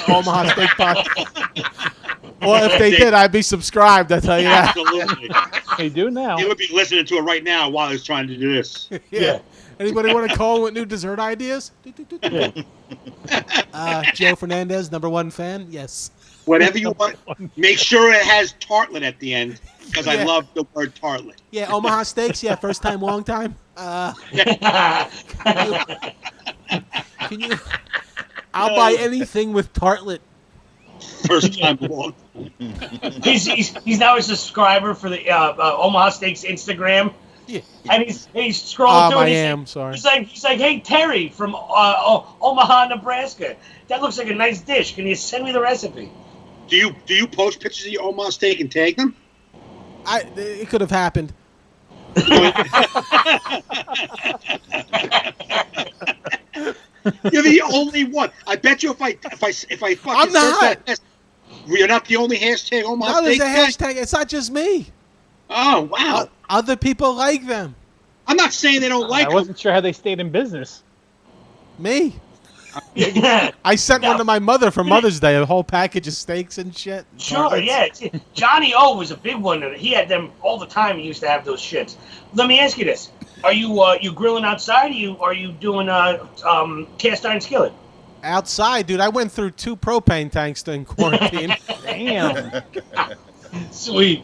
Omaha Steak podcast. Well, if they did, I'd be subscribed. I tell you that. Absolutely. They do now. He would be listening to it right now while he's trying to do this. Yeah. Anybody want to call with new dessert ideas? Yeah. Joe Fernandes, #1 fan. Yes. Whatever you want. Make sure it has tartlet at the end, because I Yeah. love the word tartlet. Yeah, Omaha Steaks. Yeah, first time, long time. Can you? I'll buy anything with tartlet. First time long. He's now a subscriber for the Omaha Steaks Instagram, Yeah. and he's scrolling through. I And am sorry. he's like, hey Terry from Omaha, Nebraska. That looks like a nice dish. Can you send me the recipe? Do you post pictures of your Omaha steak and tag them? It could have happened. You're the only one. I bet you if I fucking I'm not. search that, you're not the only hashtag Omaha No, there's steak a guy? hashtag. It's not just me. Oh wow! Other people like them. I'm not saying they don't like I them. wasn't sure how they stayed in business. Me. Yeah. I sent one to my mother for Mother's Day, a whole package of steaks and shit. Sure, yeah. Johnny O was a big one. He had them all the time. He used to have those shits. Let me ask you this: are you grilling outside? Are you doing cast iron skillet? Outside, dude. I went through 2 propane tanks during quarantine. Damn. Sweet.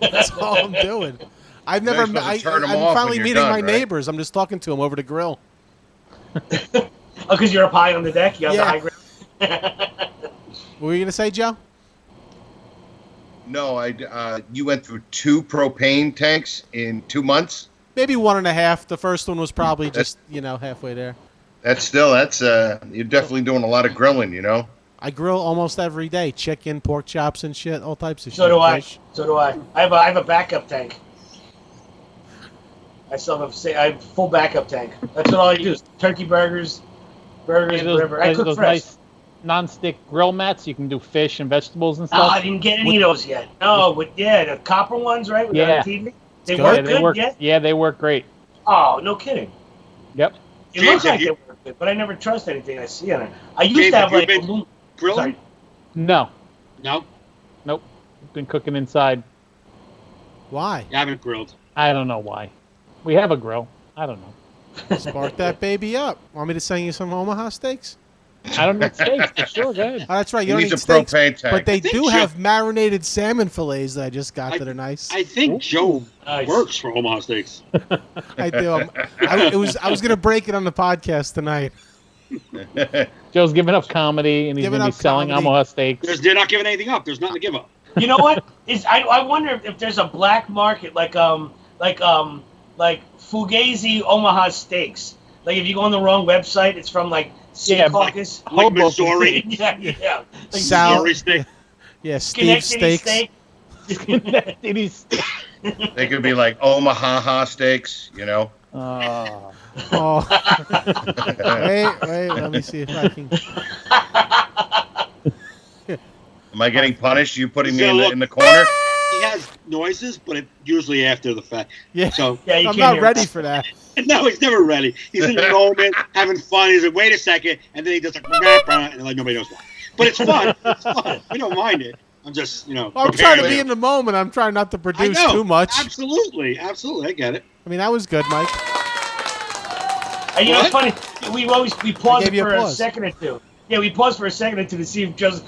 That's all I'm doing. I've never. You're supposed to turn 'em I'm off finally when you're meeting done, my right? neighbors. I'm just talking to them over the grill. Oh, because you're up high on the deck. You have Yeah. the high ground. What were you gonna say, Joe? No, you went through 2 propane tanks in 2 months. Maybe 1.5. The first one was probably just halfway there. That's you're definitely doing a lot of grilling, you know. I grill almost every day: chicken, pork chops, and shit, all types of shit. So do I. Fish. So do I. I have a backup tank. I have a full backup tank. That's what all I do is turkey burgers, whatever. I cook those fresh. nice non-stick grill mats. You can do fish and vegetables and Oh, stuff. I didn't get any of those yet. No, but the copper ones, right? With Yeah. the TV. They good. work yeah, good. they work. Yeah. Yeah, they work great. Oh, no kidding. Yep. It James, looks have like you- they work good, but I never trust anything I see on it. I used James, to have have you like been aluminum. Grilling? Sorry. No. No, Nope. Been cooking inside. Why? you haven't grilled. I don't know why. We have a grill. I don't know. Spark that baby up. Want me to send you some Omaha steaks? I don't need steaks, but sure, go ahead. Oh, that's right. You You don't need need some steaks, propane tank. but they think do Joe- have marinated salmon fillets that I just got I- that are nice. I think Joe Nice. works for Omaha Steaks. I do. I was gonna break it on the podcast tonight. Joe's giving up comedy, and he's Giving going to be up selling comedy. Omaha steaks. They're not giving anything up. There's nothing to give up. You know what? I wonder if there's a black market like Fugazi Omaha Steaks. Like if you go on the wrong website, it's from like Yeah, Secaucus. Like Hoboken Missouri. yeah. Like Sal- Missouri steak. Yeah, Steve Schenectady Steaks. steak. Schenectady steak. They could be like Omaha steaks, you know. Oh. Oh. wait. Let me see if I can. Am I getting punished? You putting me So, in look- the corner? He has noises, but usually after the fact. Yeah. So Yeah, you I'm can't not hear ready it. for that. no, he's never ready. He's in the moment, having fun. He's like, wait a second, and then he does like, and like nobody knows why. But it's fun. It's fun. We don't mind it. I'm just, I'm preparing trying to be you. in the moment. I'm trying not to I produce know. too much. Absolutely. I get it. I mean, that was good, Mike. And you know, it's What? funny. We paused gave you for a a pause. second or two. Yeah, we paused for a second or two to see if Joe's.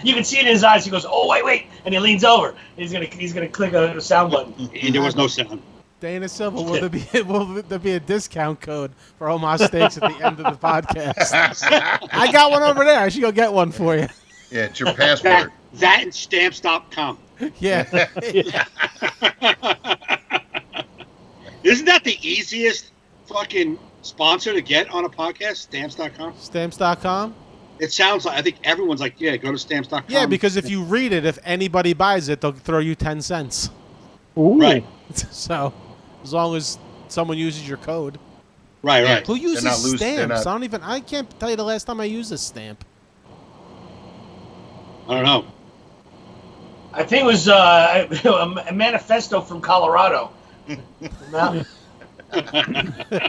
You can see it in his eyes. He goes, "Oh, wait," and he leans over. And he's gonna click a sound button. And there was no sound. Dana Silva, will there be a discount code for Omaha Steaks at the end of the podcast? I got one over there. I should go get one for you. Yeah, it's your password. That and stamps.com. Yeah. Isn't that the easiest fucking sponsor to get on a podcast? Stamps.com? Stamps.com? It sounds like, I think everyone's like, yeah, go to stamps.com. Yeah, because if you read it, if anybody buys it, they'll throw you 10 cents. Ooh. Right. So, as long as someone uses your code. Right. Who uses not loose- they're stamps? not- I can't tell you the last time I used a stamp. I don't know. I think it was a manifesto from Colorado.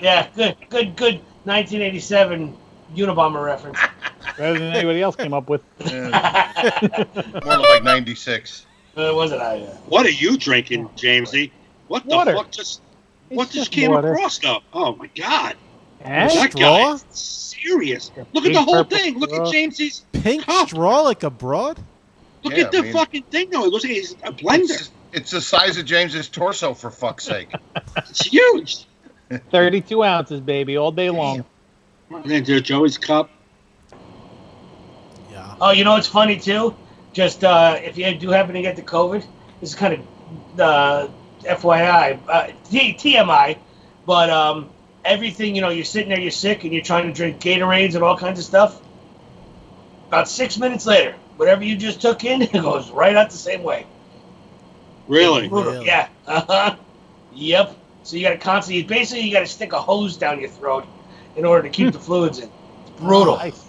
Yeah, good 1987 Unabomber reference. Better than anybody else came up with. More like 96. Wasn't I? What are you drinking, Jamesy? What the Water. fuck just It's came water. across though? Oh my god. Eh? That Straw? guy's serious. Look at Big the whole purple thing. Look straw. at James's Pink cup. straw like a broad? Look Yeah, at the I mean- fucking thing, though. It looks like he's a blender. It's the size of James's torso, for fuck's sake. It's huge. 32 ounces, baby, all day long. And then there's Joey's cup. Yeah. Oh, you know what's funny too? Just if you do happen to get the COVID, this is kind of FYI, TMI, but everything, you're sitting there, you're sick, and you're trying to drink Gatorades and all kinds of stuff. About 6 minutes later, whatever you just took in, it goes right out the same way. Really? Really? Yeah. Uh-huh. Yep. So you got to constantly, you got to stick a hose down your throat in order to keep the fluids in. It's brutal. Nice.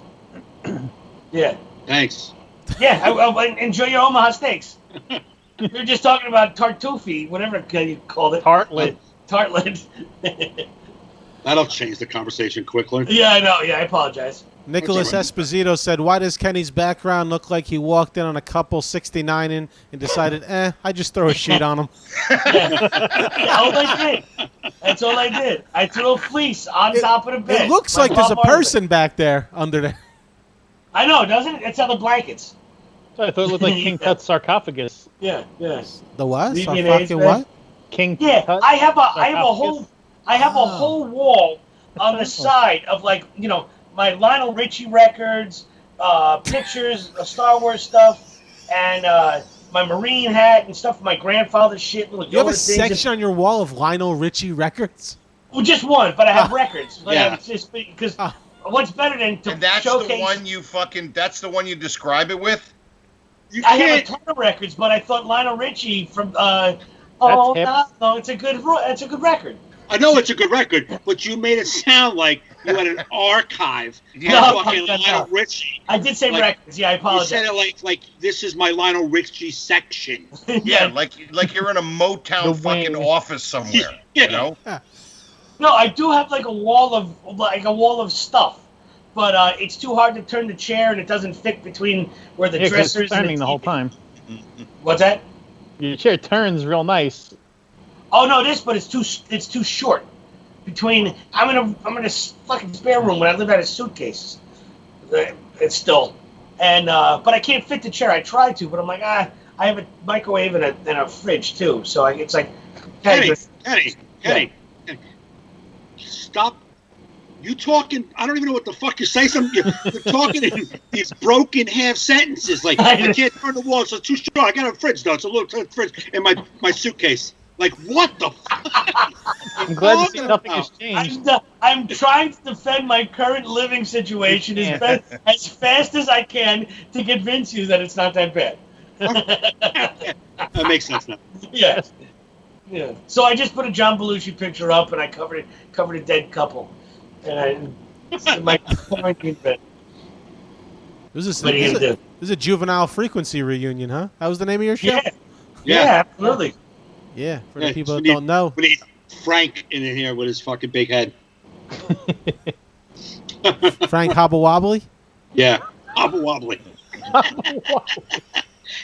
Yeah. Thanks. Yeah. I enjoy your Omaha steaks. We were just talking about tartuffe, whatever you called it. Tartlet. Tartlet. That'll change the conversation quickly. Yeah, I know. Yeah, I apologize. Nicholas Esposito said, "Why does Kenny's background look like he walked in on a couple 69 in and decided, I just throw a sheet on him?" Yeah, all I did. That's all I did. I threw a fleece on top of the bed. It looks My like there's a Bob Marley. person back there under there. I know, doesn't it? It's on the blankets. So I thought it looked like King Tut's sarcophagus. Yeah, yeah. The what? Leave So me an fucking A's, man. what? King Yeah, Tut I have a sarcophagus. whole wall on the side of my Lionel Richie records, pictures of Star Wars stuff, and my Marine hat and stuff from my grandfather's shit. Little You have a Yoda things. section on your wall of Lionel Richie records? Well, just one, but I have records. Yeah. It's just because Ah. what's better than to And that's showcase. the one that's the one you describe it with? You I have a can't. ton of records, but I thought Lionel Richie from hip. no, it's a good record. I know it's a good record, but you made it sound like you had an archive. No, of fucking no. Lionel Richie. I did say Like, records. Yeah, I You apologize. said it like this is my Lionel Richie section. Yeah, like you're in a Motown The fucking wing. office somewhere. Yeah. You know? No, I do have a wall of stuff, but it's too hard to turn the chair, and it doesn't fit between where the Yeah, 'cause dressers it's turning and the whole time. What's that? Your chair turns real nice. Oh no, but it's too short. I'm in a fucking spare room when I live out of suitcases. It's still, but I can't fit the chair. I tried to, but I'm like, I have a microwave and a fridge too, so it's like, Kenny, stop. You talking? I don't even know what the fuck you're saying. You're talking in these broken half sentences. Like I can't turn the wall. It's too short. I got a fridge though. It's a little fridge in my suitcase. Like what the fuck? I'm glad to see nothing has changed. I'm trying to defend my current living situation as fast as I can to convince you that it's not that bad. That makes sense now. Yeah. Yeah. So I just put a John Belushi picture up and I covered a dead couple. And my quarantine bed. This is What are you gonna do? This is a Juvenile Frequency reunion, huh? That was the name of your show? Yeah. Yeah, absolutely. Yeah, for the Yeah, people we that don't know. We need Frank in here with his fucking big head. Frank Hobble Wobbly? Yeah, Hobble Wobbly.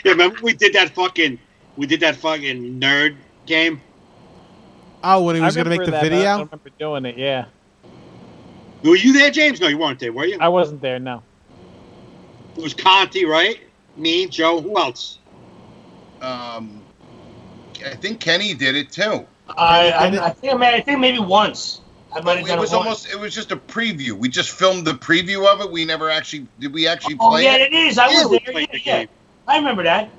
Yeah, remember we did that fucking nerd game? Oh, when he was going to make remember the that, but I video? don't remember doing it, yeah. Were you there, James? No, you weren't there, were you? I wasn't there, no. It was Conte, right? Me, Joe, who else? I think Kenny did it too. I think maybe once. I might have done It was once. it was just a preview. We just filmed the preview of it. We never actually did we actually Oh play yeah, it? it is. I Yeah, was we there. played the Yeah. game. I remember that.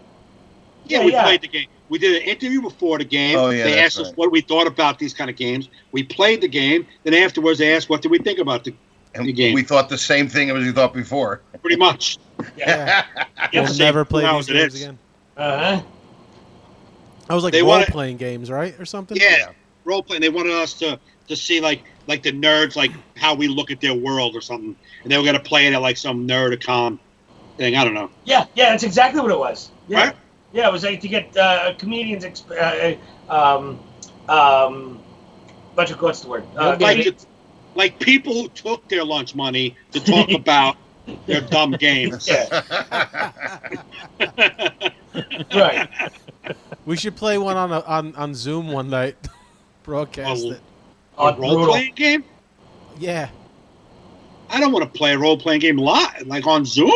Yeah, we played the game. We did an interview before the game. Oh, yeah, they that's asked us right. what we thought about these kind of games. We played the game. Then afterwards, they asked, what did we think about the game? We thought the same thing as we thought before. Pretty much. Yeah. Yeah, We'll same never play 2 these hours it games is. again. Uh-huh. I was like They role-playing games, right? Or something? Yeah, role playing. They wanted us to see like the nerds, like how we look at their world or something, and they were gonna play it at like some nerd-a-con thing. I don't know. Yeah, that's exactly what it was. Yeah. Right? Yeah, it was like to get comedians bunch of what's the word? Like people who took their lunch money to talk about their dumb games. Yeah. Right. We should play one on Zoom one night. Broadcast it. Oh, A role brutal. playing game? Yeah. I don't want to play a role-playing game live, like on Zoom.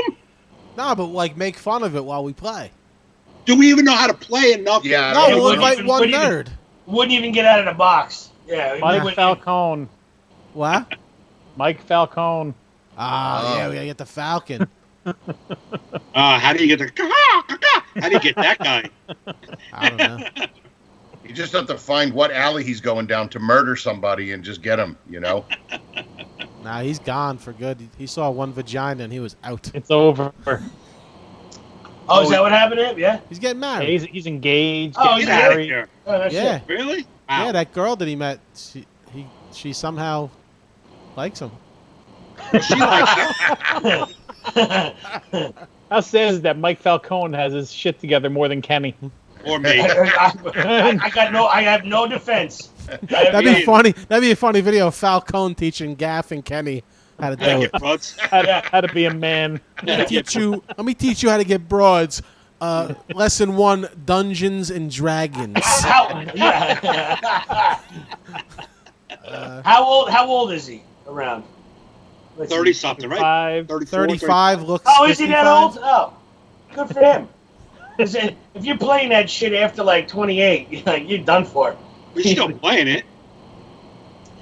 No, but like make fun of it while we play. Do we even know how to play enough? Yeah, No, I we'll don't- invite one wouldn't even- nerd. Wouldn't even get out of the box. Yeah. Mike Falcone. What? Mike Falcone. Yeah, we gotta get the Falcon. How do you get the? How do you get that guy? I don't know. You just have to find what alley he's going down to murder somebody and just get him, you know? Nah, he's gone for good. He saw one vagina and he was out. It's over. Oh, is that what happened to him? Yeah. He's getting Yeah, married. he's engaged. Oh, getting he's Get out of married. here. Oh, that's Yeah. it. Really? Wow. Yeah, that girl that he met, she somehow likes him. She likes it. How sad is that Mike Falcone has his shit together more than Kenny? Or me. I have no defense. That'd be funny. That'd be a funny video of Falcone teaching Gaff and Kenny how to do Yeah, it. get butts. How to be a man. Let me teach you how to get broads. Lesson 1: Dungeons and Dragons. How old is he around? Let's see. 30-something, right? 5. 35 looks. Oh, is he that 55. old? Oh, good for him. If you're playing that shit after like 28, you're done for. He's still playing it.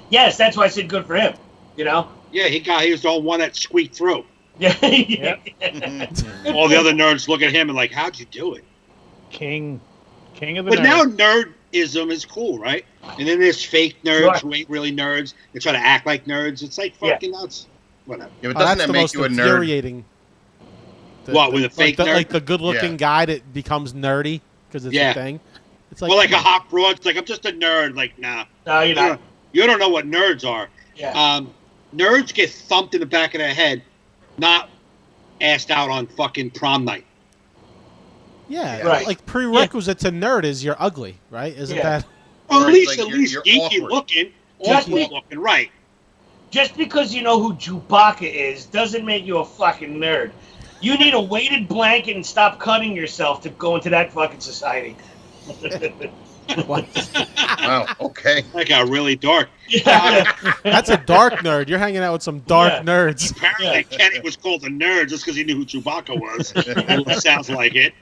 Yes, that's why I said good for him. You know? Yeah, he was the only one that squeaked through. Yeah. All the other nerds look at him and like, how'd you do it? King of the But nerds. now nerdism is cool, right? And then there's fake nerds who ain't really nerds. They try to act like nerds. It's like fucking nuts. Whatever. Yeah, but Oh, doesn't that's that the make most you a nerd? infuriating. What, with a fake nerd? Like the good-looking Yeah. guy that becomes nerdy because it's Yeah. a thing. It's like, Well, like a hot broad. It's like, I'm just a nerd. Like, nah. No, you're not. You don't know what nerds are. Yeah. Nerds get thumped in the back of their head, not asked out on fucking prom night. yeah, Right. like prerequisite to nerd is you're ugly, right? Isn't Yeah. that? Well, Or at least, like you're geeky awkward. looking. Just Awkward be- looking, right. Just because you know who Chewbacca is doesn't make you a fucking nerd. You need a weighted blanket and stop cutting yourself to go into that fucking society. What? Wow, okay. That got really dark. Yeah. That's a dark nerd. You're hanging out with some dark Yeah. nerds. Apparently, Kenny was called a nerd just because he knew who Chewbacca was. It sounds like it.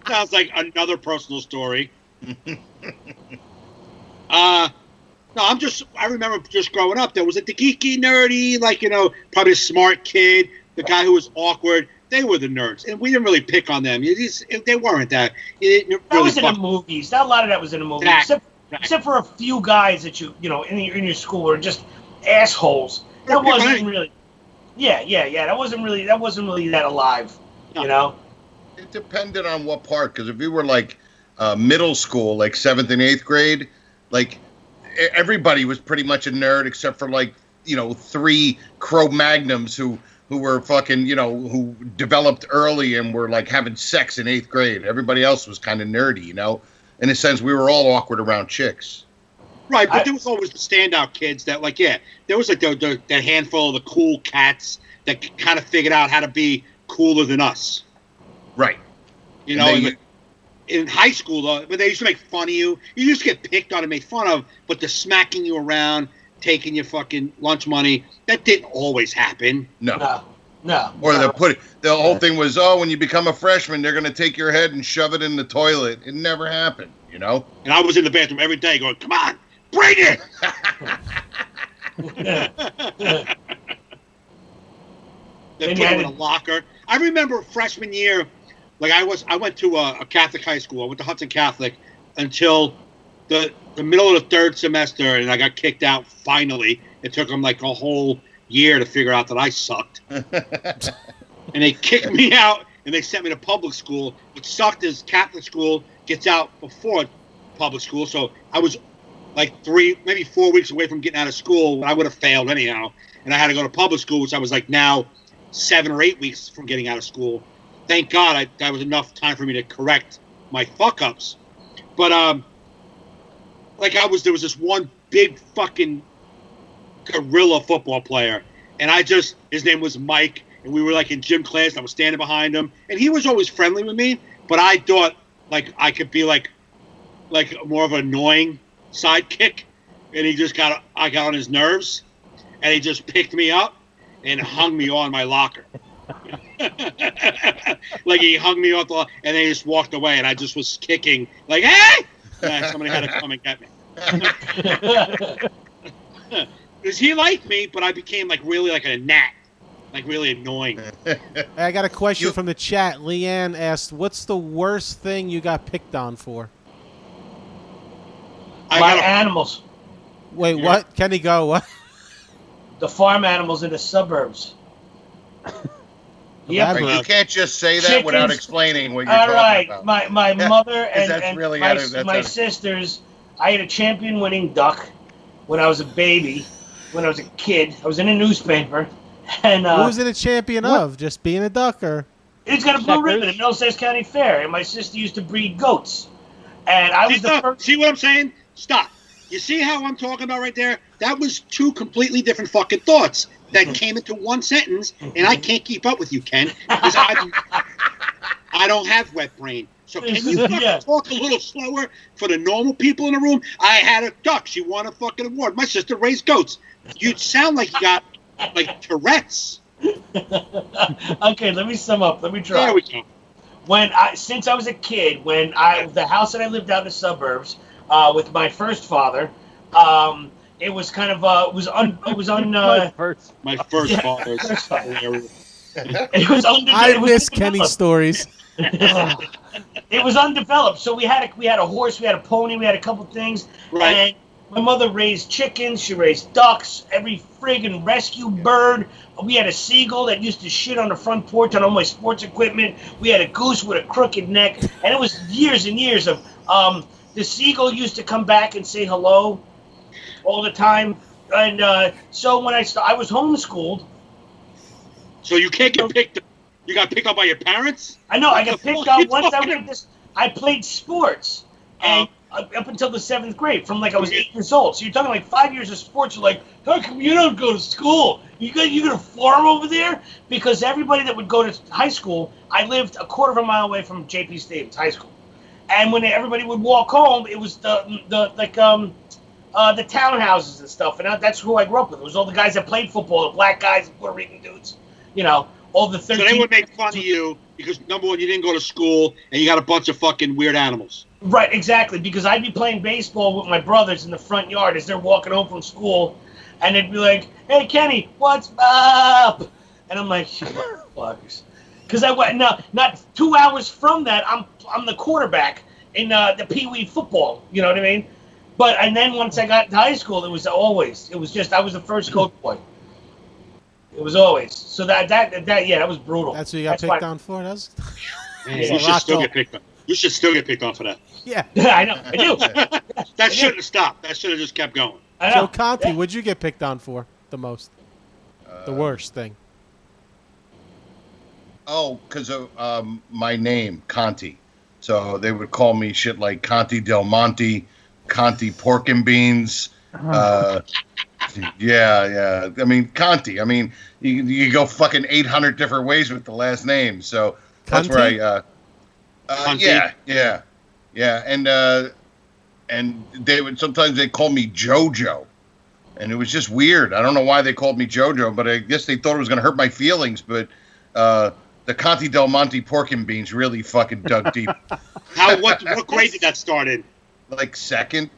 Sounds like another personal story. No, I remember just growing up, there was the geeky, nerdy, like, probably a smart kid, the guy who was awkward. They were the nerds, and we didn't really pick on them. They weren't that. You didn't That really was in the fuck- movies. A lot of that was in the movies. Exactly. Except for a few guys that in your school were just assholes. That Yeah, wasn't right. really. Yeah. That wasn't really that alive. No. You know. It depended on what part, because if you were like middle school, like 7th and 8th grade, like everybody was pretty much a nerd except for like 3 Cro-Magnums who were fucking who developed early and were like having sex in 8th grade. Everybody else was kind of nerdy, in a sense. We were all awkward around chicks. Right, but there was always the standout kids that, like, there was like that handful of the cool cats that kind of figured out how to be cooler than us. Right. In high school, though, but they used to make fun of you. You used to get picked on and made fun of, but the smacking you around, taking your fucking lunch money, that didn't always happen. No. No. Or the whole thing was, when you become a freshman, they're going to take your head and shove it in the toilet. It never happened, And I was in the bathroom every day going, come on, bring it! They put him in a locker. I remember freshman year, like I went to a Catholic high school. I went to Hudson Catholic until the middle of the 3rd semester, and I got kicked out finally. It took them like a whole year to figure out that I sucked. And they kicked me out, and they sent me to public school. What sucked is Catholic school gets out before public school, so I was like 3, maybe 4 weeks away from getting out of school. I would have failed anyhow, and I had to go to public school, which I was like now 7 or 8 weeks from getting out of school. Thank God that was enough time for me to correct my fuck-ups. But, there was this one big fucking gorilla football player, and his name was Mike, and we were like in gym class, I was standing behind him, and he was always friendly with me, but I thought like I could be like more of an annoying sidekick, and I got on his nerves, and he just picked me up and hung me on my locker. Like he hung me off the locker, and then he just walked away, and I just was kicking, like, hey! And somebody had to come and get me. Because he liked me, but I became like really like a gnat. Like really annoying. I got a question from the chat. Leanne asked, "What's the worst thing you got picked on for?" Animals. Wait, what? Kenny, go what? The farm animals in the suburbs. Yeah, you can't just say that Chickens. without explaining what you're All talking right, about. my mother and really my sisters. I had a champion-winning duck when I was a baby. When I was a kid, I was in a newspaper. And who was it a champion of? Just being a duck, or? It's got a blue ribbon at Middlesex County Fair, and my sister used to breed goats. And I was the first. See what I'm saying? Stop. You see how I'm talking about right there? That was two completely different fucking thoughts that came into one sentence, and I can't keep up with you, Ken, because I don't have wet brain. So can you talk a little slower for the normal people in the room? I had a duck. She won a fucking award. My sister raised goats. You sound like you got like Tourette's. Okay, let me sum up. Let me try. There we go. Since I was a kid, the house that I lived out in the suburbs with my first father, it was kind of my first father. It was I miss Kenny's stories. It was undeveloped, so we had a horse, we had a pony, we had a couple things, right. And my mother raised chickens, she raised ducks, every friggin' rescue bird. We had a seagull that used to shit on the front porch on all my sports equipment. We had a goose with a crooked neck, and it was years and years of the seagull used to come back and say hello all the time, and so when I was homeschooled. So you can't get picked up. You got picked up by your parents? I know. I got picked up once I went this. I played sports, and up until the 7th grade, from like I was 8 years old. So you're talking like 5 years of sports. You're like, how come you don't go to school? You gonna farm over there? Because everybody that would go to high school, I lived a quarter of a mile away from J.P. Stevens High School, and when everybody would walk home, it was the townhouses and stuff, and that's who I grew up with. It was all the guys that played football, the black guys, the Puerto Rican dudes, all the 13. So they would make fun of you because, number one, you didn't go to school and you got a bunch of fucking weird animals. Right, exactly. Because I'd be playing baseball with my brothers in the front yard as they're walking home from school, and they'd be like, "Hey, Kenny, what's up?" And I'm like, "Fuckers," because I went not 2 hours from that. I'm the quarterback in the Pee Wee football. You know what I mean? And then once I got to high school, it was I was the first coach boy. It was always so that was brutal. That's what you got picked on for. That's you should still get picked on. You should still get picked on for that. Yeah. I know. I do. That shouldn't have stopped. That should have just kept going. I know. So Conte, what'd you get picked on for the most? The worst thing? Oh, because of my name, Conte. So they would call me shit like Conte Del Monte, Conte Pork and Beans. Yeah. I mean, Conte. I mean, you go fucking 800 different ways with the last name. So that's Conte? where yeah. And they would sometimes they call me JoJo, and it was just weird. I don't know why they called me JoJo, but I guess they thought it was going to hurt my feelings. But the Conte Del Monte Pork and Beans really fucking dug deep. What grade did that start in? Like second.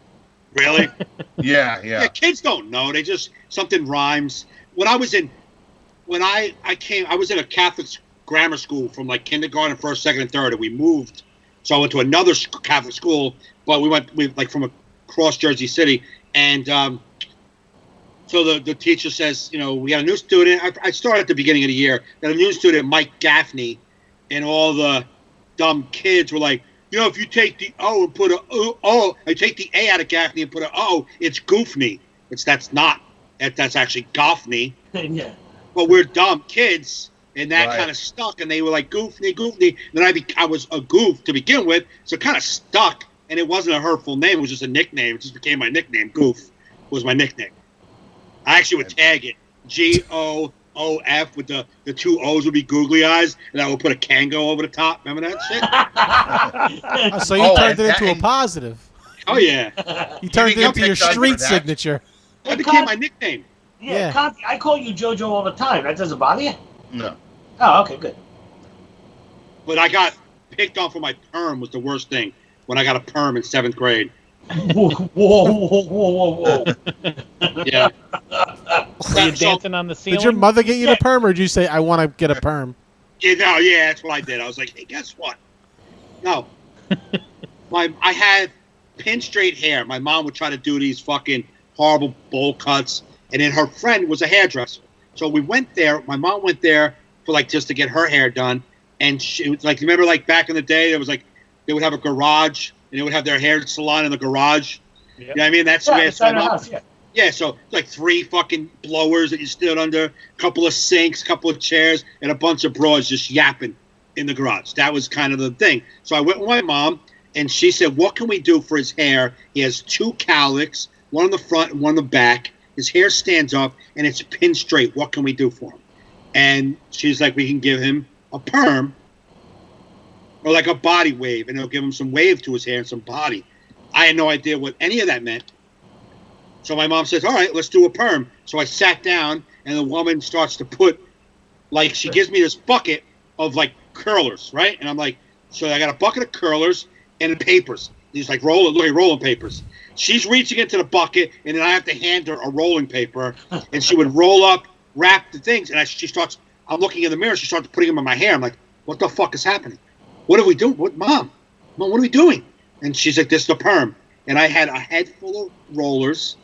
Really? Yeah. Kids don't know. They just something rhymes. When I was in a Catholic grammar school from like kindergarten, first, second, and third, and we moved. So I went to another Catholic school, but we went from across Jersey City, and so the teacher says, we got a new student. I started at the beginning of the year. Got a new student, Mike Gaffney, and all the dumb kids were like, if you take the O and put a O, I take the A out of Gaffney and put a O, it's Goofney. That's actually Goffney. Yeah. But we're dumb kids, and that kind of stuck, and they were like Goofney. Then I was a goof to begin with, so it kind of stuck, and it wasn't a hurtful name. It was just a nickname. It just became my nickname. Goof was my nickname. I actually would tag it GOOF with the two O's would be googly eyes, and I would put a Kango over the top. Remember that shit? So you turned it into a positive. Oh yeah, You turned it get into your picked on for street that? signature. that became my nickname. Yeah. Conte, I call you JoJo all the time. That doesn't bother you? No. Oh, okay, good. But I got picked on for my perm was the worst thing when I got a perm in 7th grade. Whoa. Yeah. Were you dancing on the ceiling? Did your mother get you the perm, or did you say, I want to get a perm? Yeah, that's what I did. I was like, hey, guess what? No. I had pin straight hair. My mom would try to do these fucking horrible bowl cuts, and then her friend was a hairdresser. So we went there. My mom went there for like just to get her hair done, and she was like, remember like back in the day, there was like they would have a garage and they would have their hair salon in the garage. Yep. You know what I mean? That's Yeah, where inside my our mom. house, yeah. Yeah, so like 3 fucking blowers that you stood under, a couple of sinks, a couple of chairs, and a bunch of broads just yapping in the garage. That was kind of the thing. So I went with my mom, and she said, what can we do for his hair? He has 2 cowlicks, one on the front and one on the back. His hair stands up, and it's pin straight. What can we do for him? And she's like, we can give him a perm or like a body wave, and it'll give him some wave to his hair and some body. I had no idea what any of that meant. So my mom says, all right, let's do a perm. So I sat down, and the woman starts to put, like, she gives me this bucket of, like, curlers, right? And I'm like, so I got a bucket of curlers and papers. These, like, rolling papers. She's reaching into the bucket, and then I have to hand her a rolling paper, and she would roll up, wrap the things, and I'm looking in the mirror, she starts putting them in my hair. I'm like, what the fuck is happening? What are we doing? Mom, what are we doing? And she's like, this is the perm. And I had a head full of rollers,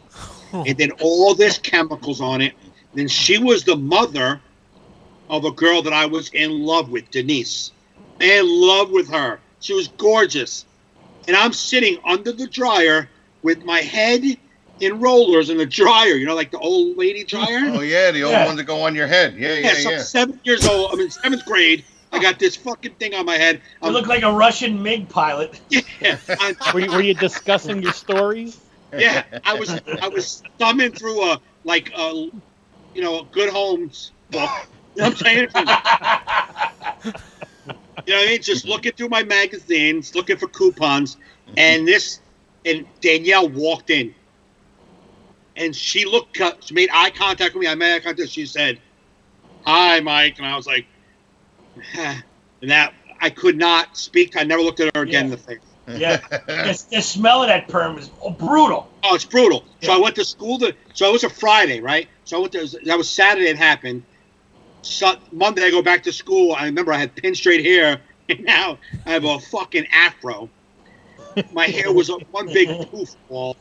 and then all this chemicals on it. Then she was the mother of a girl that I was in love with, Denise. In love with her. She was gorgeous. And I'm sitting under the dryer with my head in rollers in the dryer, you know, like the old lady dryer. Oh yeah, the old ones that go on your head. Yeah. So I'm 7 years old. I'm in 7th grade. I got this fucking thing on my head. You look like a Russian MiG pilot. Yeah. Were you discussing your stories? Yeah, I was thumbing through a Good Homes book. You know what I'm saying? You know what I mean? Just looking through my magazines, looking for coupons, and Danielle walked in, and she made eye contact with me. I made eye contact. She said, "Hi, Mike," and I was like, and that I could not speak. I never looked at her again in the face. Yeah, the smell of that perm is brutal. Oh, it's brutal. Yeah. So I went to school. So it was a Friday, right? So that was Saturday. It happened. So Monday I go back to school. I remember I had pin straight hair, and now I have a fucking afro. My hair was one big poof ball.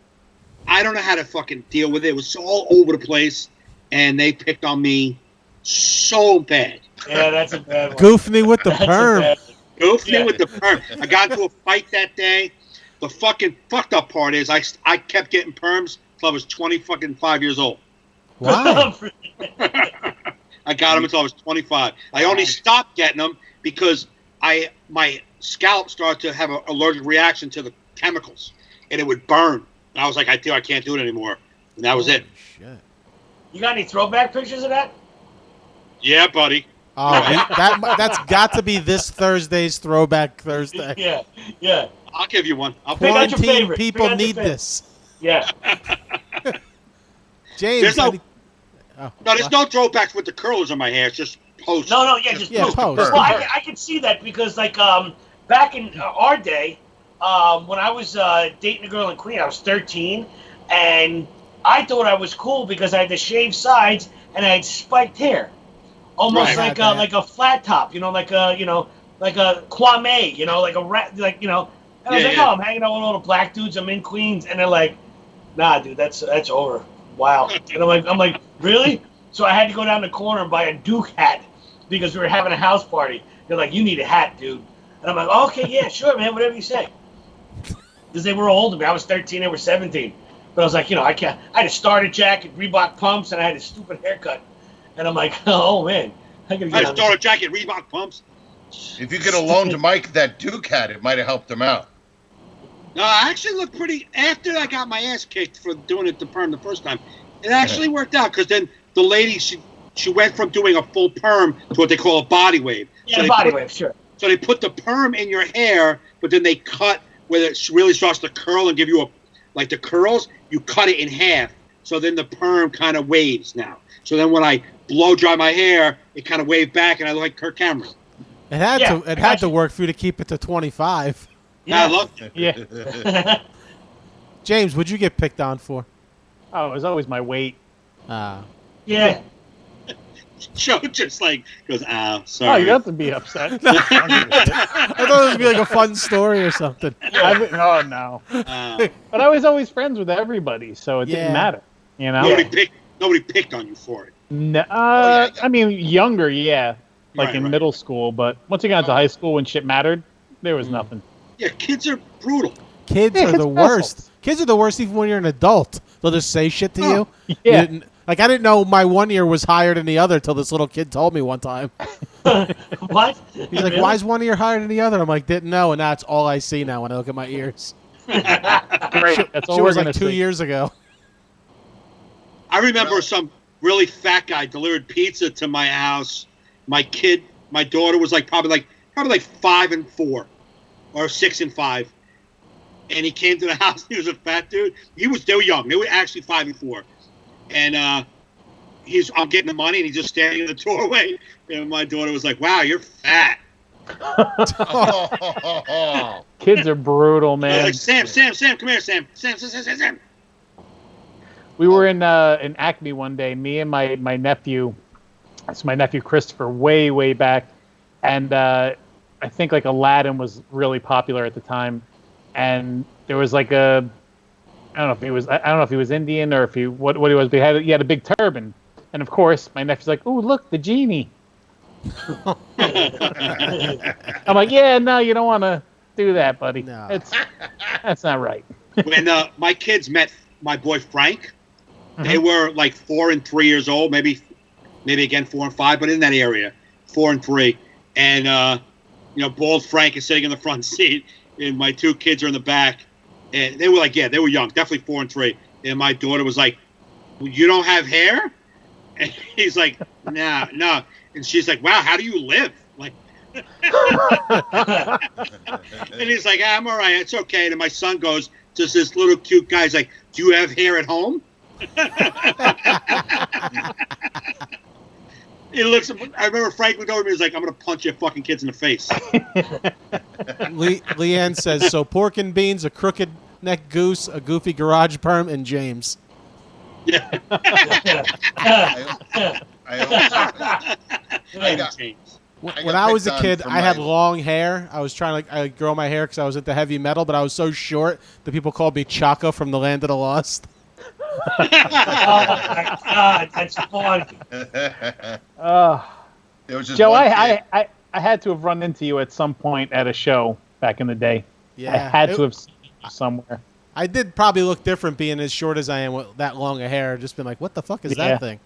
I don't know how to fucking deal with it. It was all over the place, and they picked on me so bad. Yeah, that's a bad one. Goofy with the perm. Goofy with the perm. I got into a fight that day. The fucking fucked up part is I kept getting perms until I was 25 years old. Why? I got them until I was 25. I only stopped getting them because my scalp started to have an allergic reaction to the chemicals, and it would burn. And I was like, I can't do it anymore, and that was it. Shit. You got any throwback pictures of that? Yeah, buddy. Oh, that's got to be this Thursday's Throwback Thursday. Yeah. I'll give you one. I'll Pick out your Quarantine favorite. people Pick out your need favorite. this. Yeah. James, There's no- oh, there's no throwbacks with the curlers in my hair. It's just post. No, just Yeah, post. post. Well, I can see that because, like, back in our day, when I was dating a girl in Queen, I was 13, and I thought I was cool because I had the shaved sides and I had spiked hair, almost Right. like a flat top, like a Kwame, like a rat, And I was like, Yeah. oh, I'm hanging out with all the black dudes. I'm in Queens, and they're like, nah, dude, that's over. Wow. And I'm like, really? So I had to go down the corner and buy a Duke hat because we were having a house party. They're like, you need a hat, dude. And I'm like, okay, yeah, sure, man, whatever you say. Because they were older than me. I was 13, they were 17. But I was like, I can't. I had a starter jacket, Reebok pumps, and I had a stupid haircut. And I'm like, oh, man. I had a starter jacket, Reebok pumps. If you could have loaned to Mike that Duke hat, it might have helped him out. No, I actually looked pretty. After I got my ass kicked for doing it to perm the first time, it actually worked out because then the lady she went from doing a full perm to what they call a body wave. Yeah, body wave, sure. So they put the perm in your hair, but then they cut where it really starts to curl and give you like the curls, you cut it in half. So then the perm kind of waves now. So then when I blow dry my hair, it kind of waved back, and I look like Kirk Cameron. It had to work for you to keep it to 25. Yeah. I love it. Yeah. James, what'd you get picked on for? Oh, it was always my weight. Yeah. Joe just like goes, Oh, sorry. you have to be upset. I thought it was gonna be like a fun story or something. Oh no. But I was always friends with everybody, so it didn't matter. You know. Nobody picked on you for it. No, I mean younger, yeah, like in middle school. But once you got into high school, when shit mattered, there was nothing. Yeah, kids are brutal. Kids are the worst. Kids are the worst even when you're an adult. They'll just say shit to you. Yeah. I didn't know my one ear was higher than the other till this little kid told me one time. What? He's like, why is one ear higher than the other? I'm like, didn't know, and that's all I see now when I look at my ears. Great. That's all She we're was gonna like 2 see. years ago. I remember some really fat guy delivered pizza to my house. My daughter was probably 5 and 4, or 6 and 5, and he came to the house. He was a fat dude. They were young. They were actually 5 and 4, and I'm getting the money, and he's just standing in the doorway. And my daughter was like, "Wow, you're fat." Kids are brutal, man. Like, Sam, come here, Sam. Sam. We were in Acme one day, me and my nephew. It's my nephew Christopher, way back, and I think like Aladdin was really popular at the time, and there was like I don't know if he was Indian or if he what he was, but he had a big turban, and of course my nephew's like, "Ooh, look, the genie." I'm like, "Yeah, no, you don't want to do that, buddy. No. That's not right." When my kids met my boy Frank, they were like 4 and 3 years old, maybe again 4 and 5, but in that area, 4 and 3. And bald Frank is sitting in the front seat, and my 2 kids are in the back. And they were they were young, definitely 4 and 3. And my daughter was like, well, "You don't have hair?" And he's like, no. And she's like, "Wow, how do you live?" Like, and he's like, "I'm all right, it's okay." And then my son goes to this little cute guy. He's like, "Do you have hair at home?" He looks. I remember Frank looked over at me. He was like, "I'm gonna punch your fucking kids in the face." Leanne says, so pork and beans, a crooked neck goose, a goofy garage perm, and James. Yeah. When I was a kid, I had long hair. I was trying to grow my hair because I was into heavy metal, but I was so short that people called me Chaka from the Land of the Lost. Oh my God, that's funny. Joe, I had to have run into you at some point at a show back in the day. Yeah, I had to have seen you somewhere. I did probably look different being as short as I am with that long of hair. Just been like, what the fuck is that thing?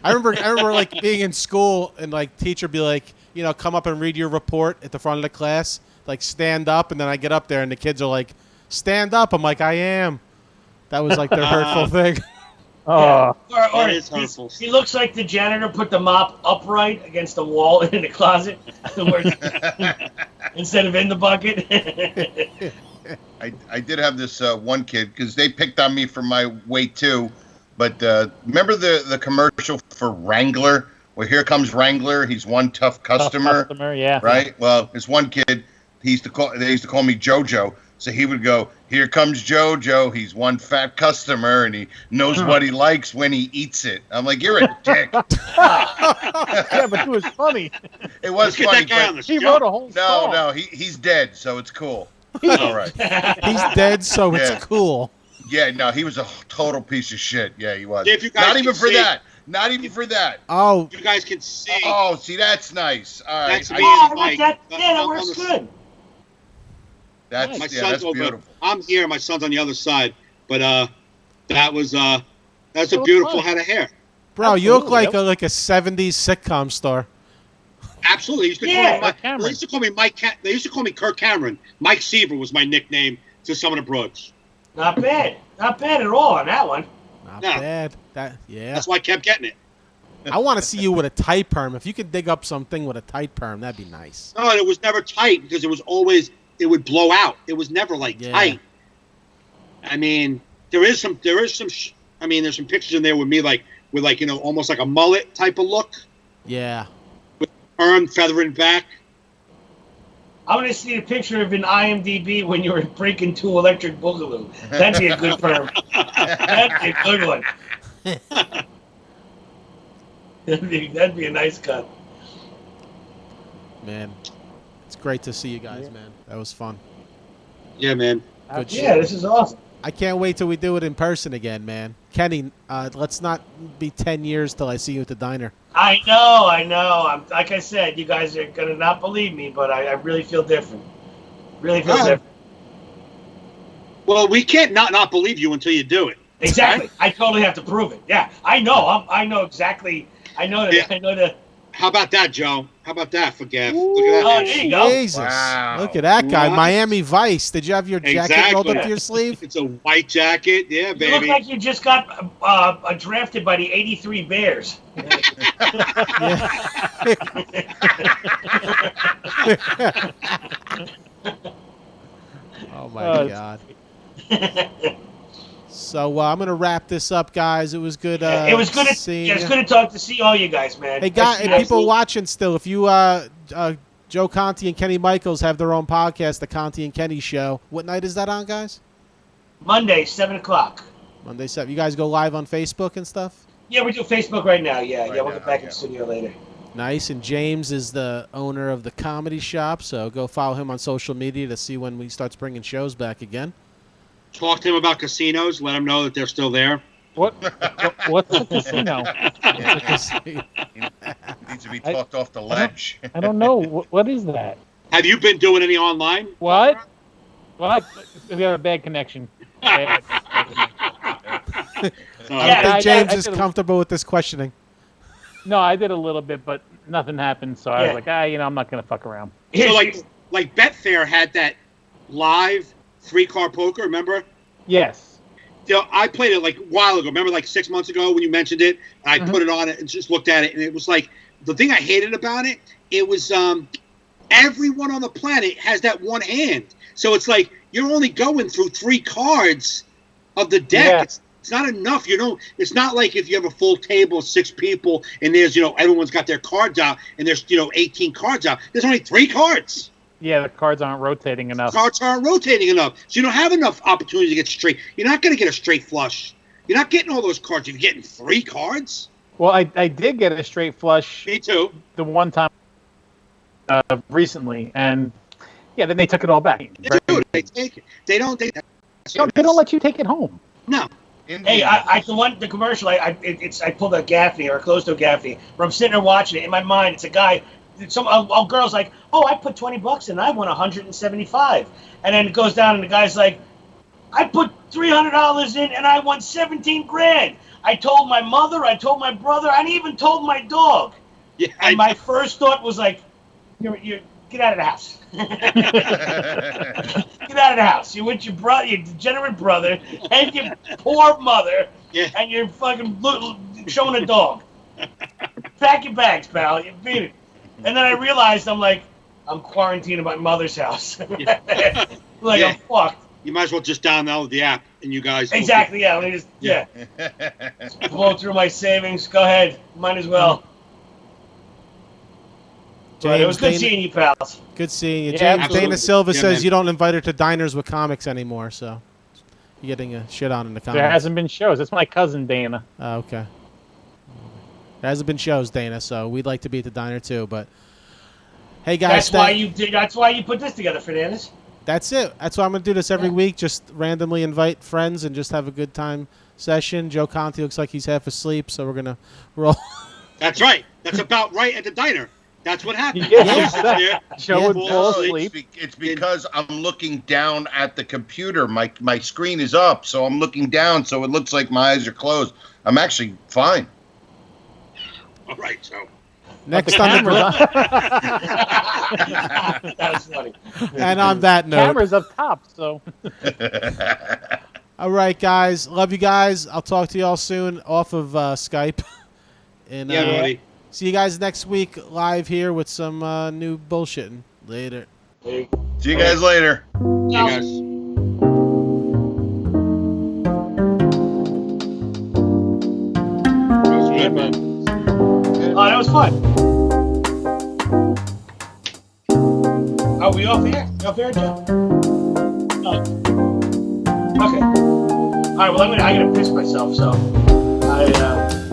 I remember like being in school and like teacher be like, come up and read your report at the front of the class, like stand up, and then I get up there and the kids are like, stand up. I'm like, I am. That was like their hurtful thing. Oh, Or is hurtful. he looks like the janitor put the mop upright against the wall in the closet instead of in the bucket. I did have this one kid because they picked on me for my weight too. But remember the commercial for Wrangler? Well, here comes Wrangler. He's one tough customer. Yeah. Right? Well, this one kid, they used to call me JoJo. So he would go, here comes JoJo. He's one fat customer, and he knows what he likes when he eats it. I'm like, you're a dick. Yeah, but it was funny. It was Get funny. that guy on the He show. wrote a whole song. No, he's dead, so it's cool. All right. He's dead, so Yeah. it's cool. Yeah, no, he was a total piece of shit. Yeah, he was. If you guys Not can even for see- that. Not even for that. Oh, You guys can see. Oh, see, that's nice. All right. That's I- me. That works good. that's My yeah, son's that's over. beautiful. I'm here. My son's on the other side. But that's a So beautiful fun. head of hair. bro, you look Absolutely, like a 70s sitcom star. Absolutely. They used to Yeah. call me Cameron. They used to call me They used to call me Kirk Cameron. Mike Seaver was my nickname to some of the broads. Not bad at all on that one. Not No. bad. That's why I kept getting it. I want to see you with a tight perm. If you could dig up something with a tight perm, that'd be nice. No, and it was never tight because it was always it would blow out. It was never like Yeah. tight. I mean, there's some pictures in there with me with almost like a mullet type of look, Yeah. perm feathering back. I want to see a picture of an IMDb when you were breaking 2 Electric Boogaloo. That'd be a good perm. That'd be a good one. That'd be a nice cut. Man, it's great to see you guys, man. That was fun. Yeah, man. Good Yeah, shit. this is awesome. I can't wait till we do it in person again, man. Kenny, let's not be 10 years till I see you at the diner. I know. Like I said, you guys are gonna not believe me, but I really feel different. Really feel different. Well, we can't not believe you until you do it. Exactly. I totally have to prove it. Yeah, I know. I know exactly. I know that. Yeah. I know that. How about that, Joe? How about that for Gaff? Look Oh, at that. there you go. Jesus. Wow. Look at that guy. What? Miami Vice. Did you have your jacket rolled up Exactly. to your sleeve? It's a white jacket. Yeah, You look baby. like you just got drafted by the '83 Bears. Oh, my God. So I'm going to wrap this up, guys. It was good It was good. seeing It's you. good to see all you guys, man. Hey, people watching still, if you, Joe Conte and Kenny Michaels have their own podcast, The Conte and Kenny Show. What night is that on, guys? Monday, 7:00. Monday, 7. You guys go live on Facebook and stuff? Yeah, we do Facebook right now. Yeah, Right we'll now, get back in yeah. the studio later. Nice. And James is the owner of the Comedy Shop, so go follow him on social media to see when we starts bringing shows back again. Talk to him about casinos. Let him know that they're still there. What's a casino? Needs to be talked off the ledge. I don't know. What is that? Have you been doing any online? What? What? We got a bad connection. Bad. I Yeah, don't think James I is did a- comfortable with this questioning. No, I did a little bit, but nothing happened. So I Yeah. was like, I'm not gonna fuck around. So like Betfair had that live 3-card poker. Remember? Yes. You know, I played it like a while ago. Remember, like 6 months ago when you mentioned it, and I Mhm. put it on it and just looked at it, and it was like the thing I hated about it. It was everyone on the planet has that one hand, so it's like you're only going through 3 cards of the deck. Yeah. It's not enough. It's not like if you have a full table of 6 people and there's everyone's got their cards out and there's 18 cards out. There's only 3 cards. Yeah, the cards aren't rotating enough. Cards aren't rotating enough, so you don't have enough opportunity to get straight. You're not going to get a straight flush. You're not getting all those cards. You're getting 3 cards. Well, I did get a straight flush Me too. the one time recently, and yeah, then they took it all back. They do. They take it. They don't. They don't let you take it home. No. Hey, the commercial. I pulled a Gaffney or a close to a Gaffney. Where I'm sitting there watching it. In my mind, it's a guy. A girl's like, "Oh, I put $20 in. I won 175." And then it goes down, and the guy's like, "I put $300 in, and I won 17 grand. I told my mother, I told my brother, I even told my dog." Yeah. And my first thought was like, "You get out of the house. Get out of the house. You're with your brother, your degenerate brother, and your poor mother, Yeah. and you're fucking showing a dog. Pack your bags, pal. You beat it." And then I realized I'm quarantined at my mother's house. Yeah. I'm fucked. You might as well just download the app, and you guys. Exactly. Yeah. Let me just blow through my savings. Go ahead. Might as well. But it was good seeing you, pals. Good seeing you. Yeah, James absolutely. Dana Silva Yeah, says man. you don't invite her to diners with comics anymore, so you're getting a shit on in the comments. There hasn't been shows. It's my cousin Dana. Oh, okay. There hasn't been shows, Dana, so we'd like to be at the diner too. But hey, guys, That's why you put this together, Fernandes. That's it. That's why I'm gonna do this every week. Just randomly invite friends and just have a good time session. Joe Conte looks like he's half asleep, so we're gonna roll. That's right. That's about right at the diner. That's what happened. Yeah. Yeah. Joe Yeah. would fall Well, asleep. It's because I'm looking down at the computer. My screen is up, so I'm looking down, so it looks like my eyes are closed. I'm actually fine. All right, so. Next on the Camera's That was funny. and on that note, Camera's up top, so all right, guys, love you guys. I'll talk to y'all soon off of Skype, and Yeah, buddy. see you guys next week live here with some new bullshitting. Later. Hey. See you guys later. You guys. That was good, man. Oh, that was fun. Are we off air? You off air, Joe? No. Okay. All right. Well, I'm gonna piss myself. So I.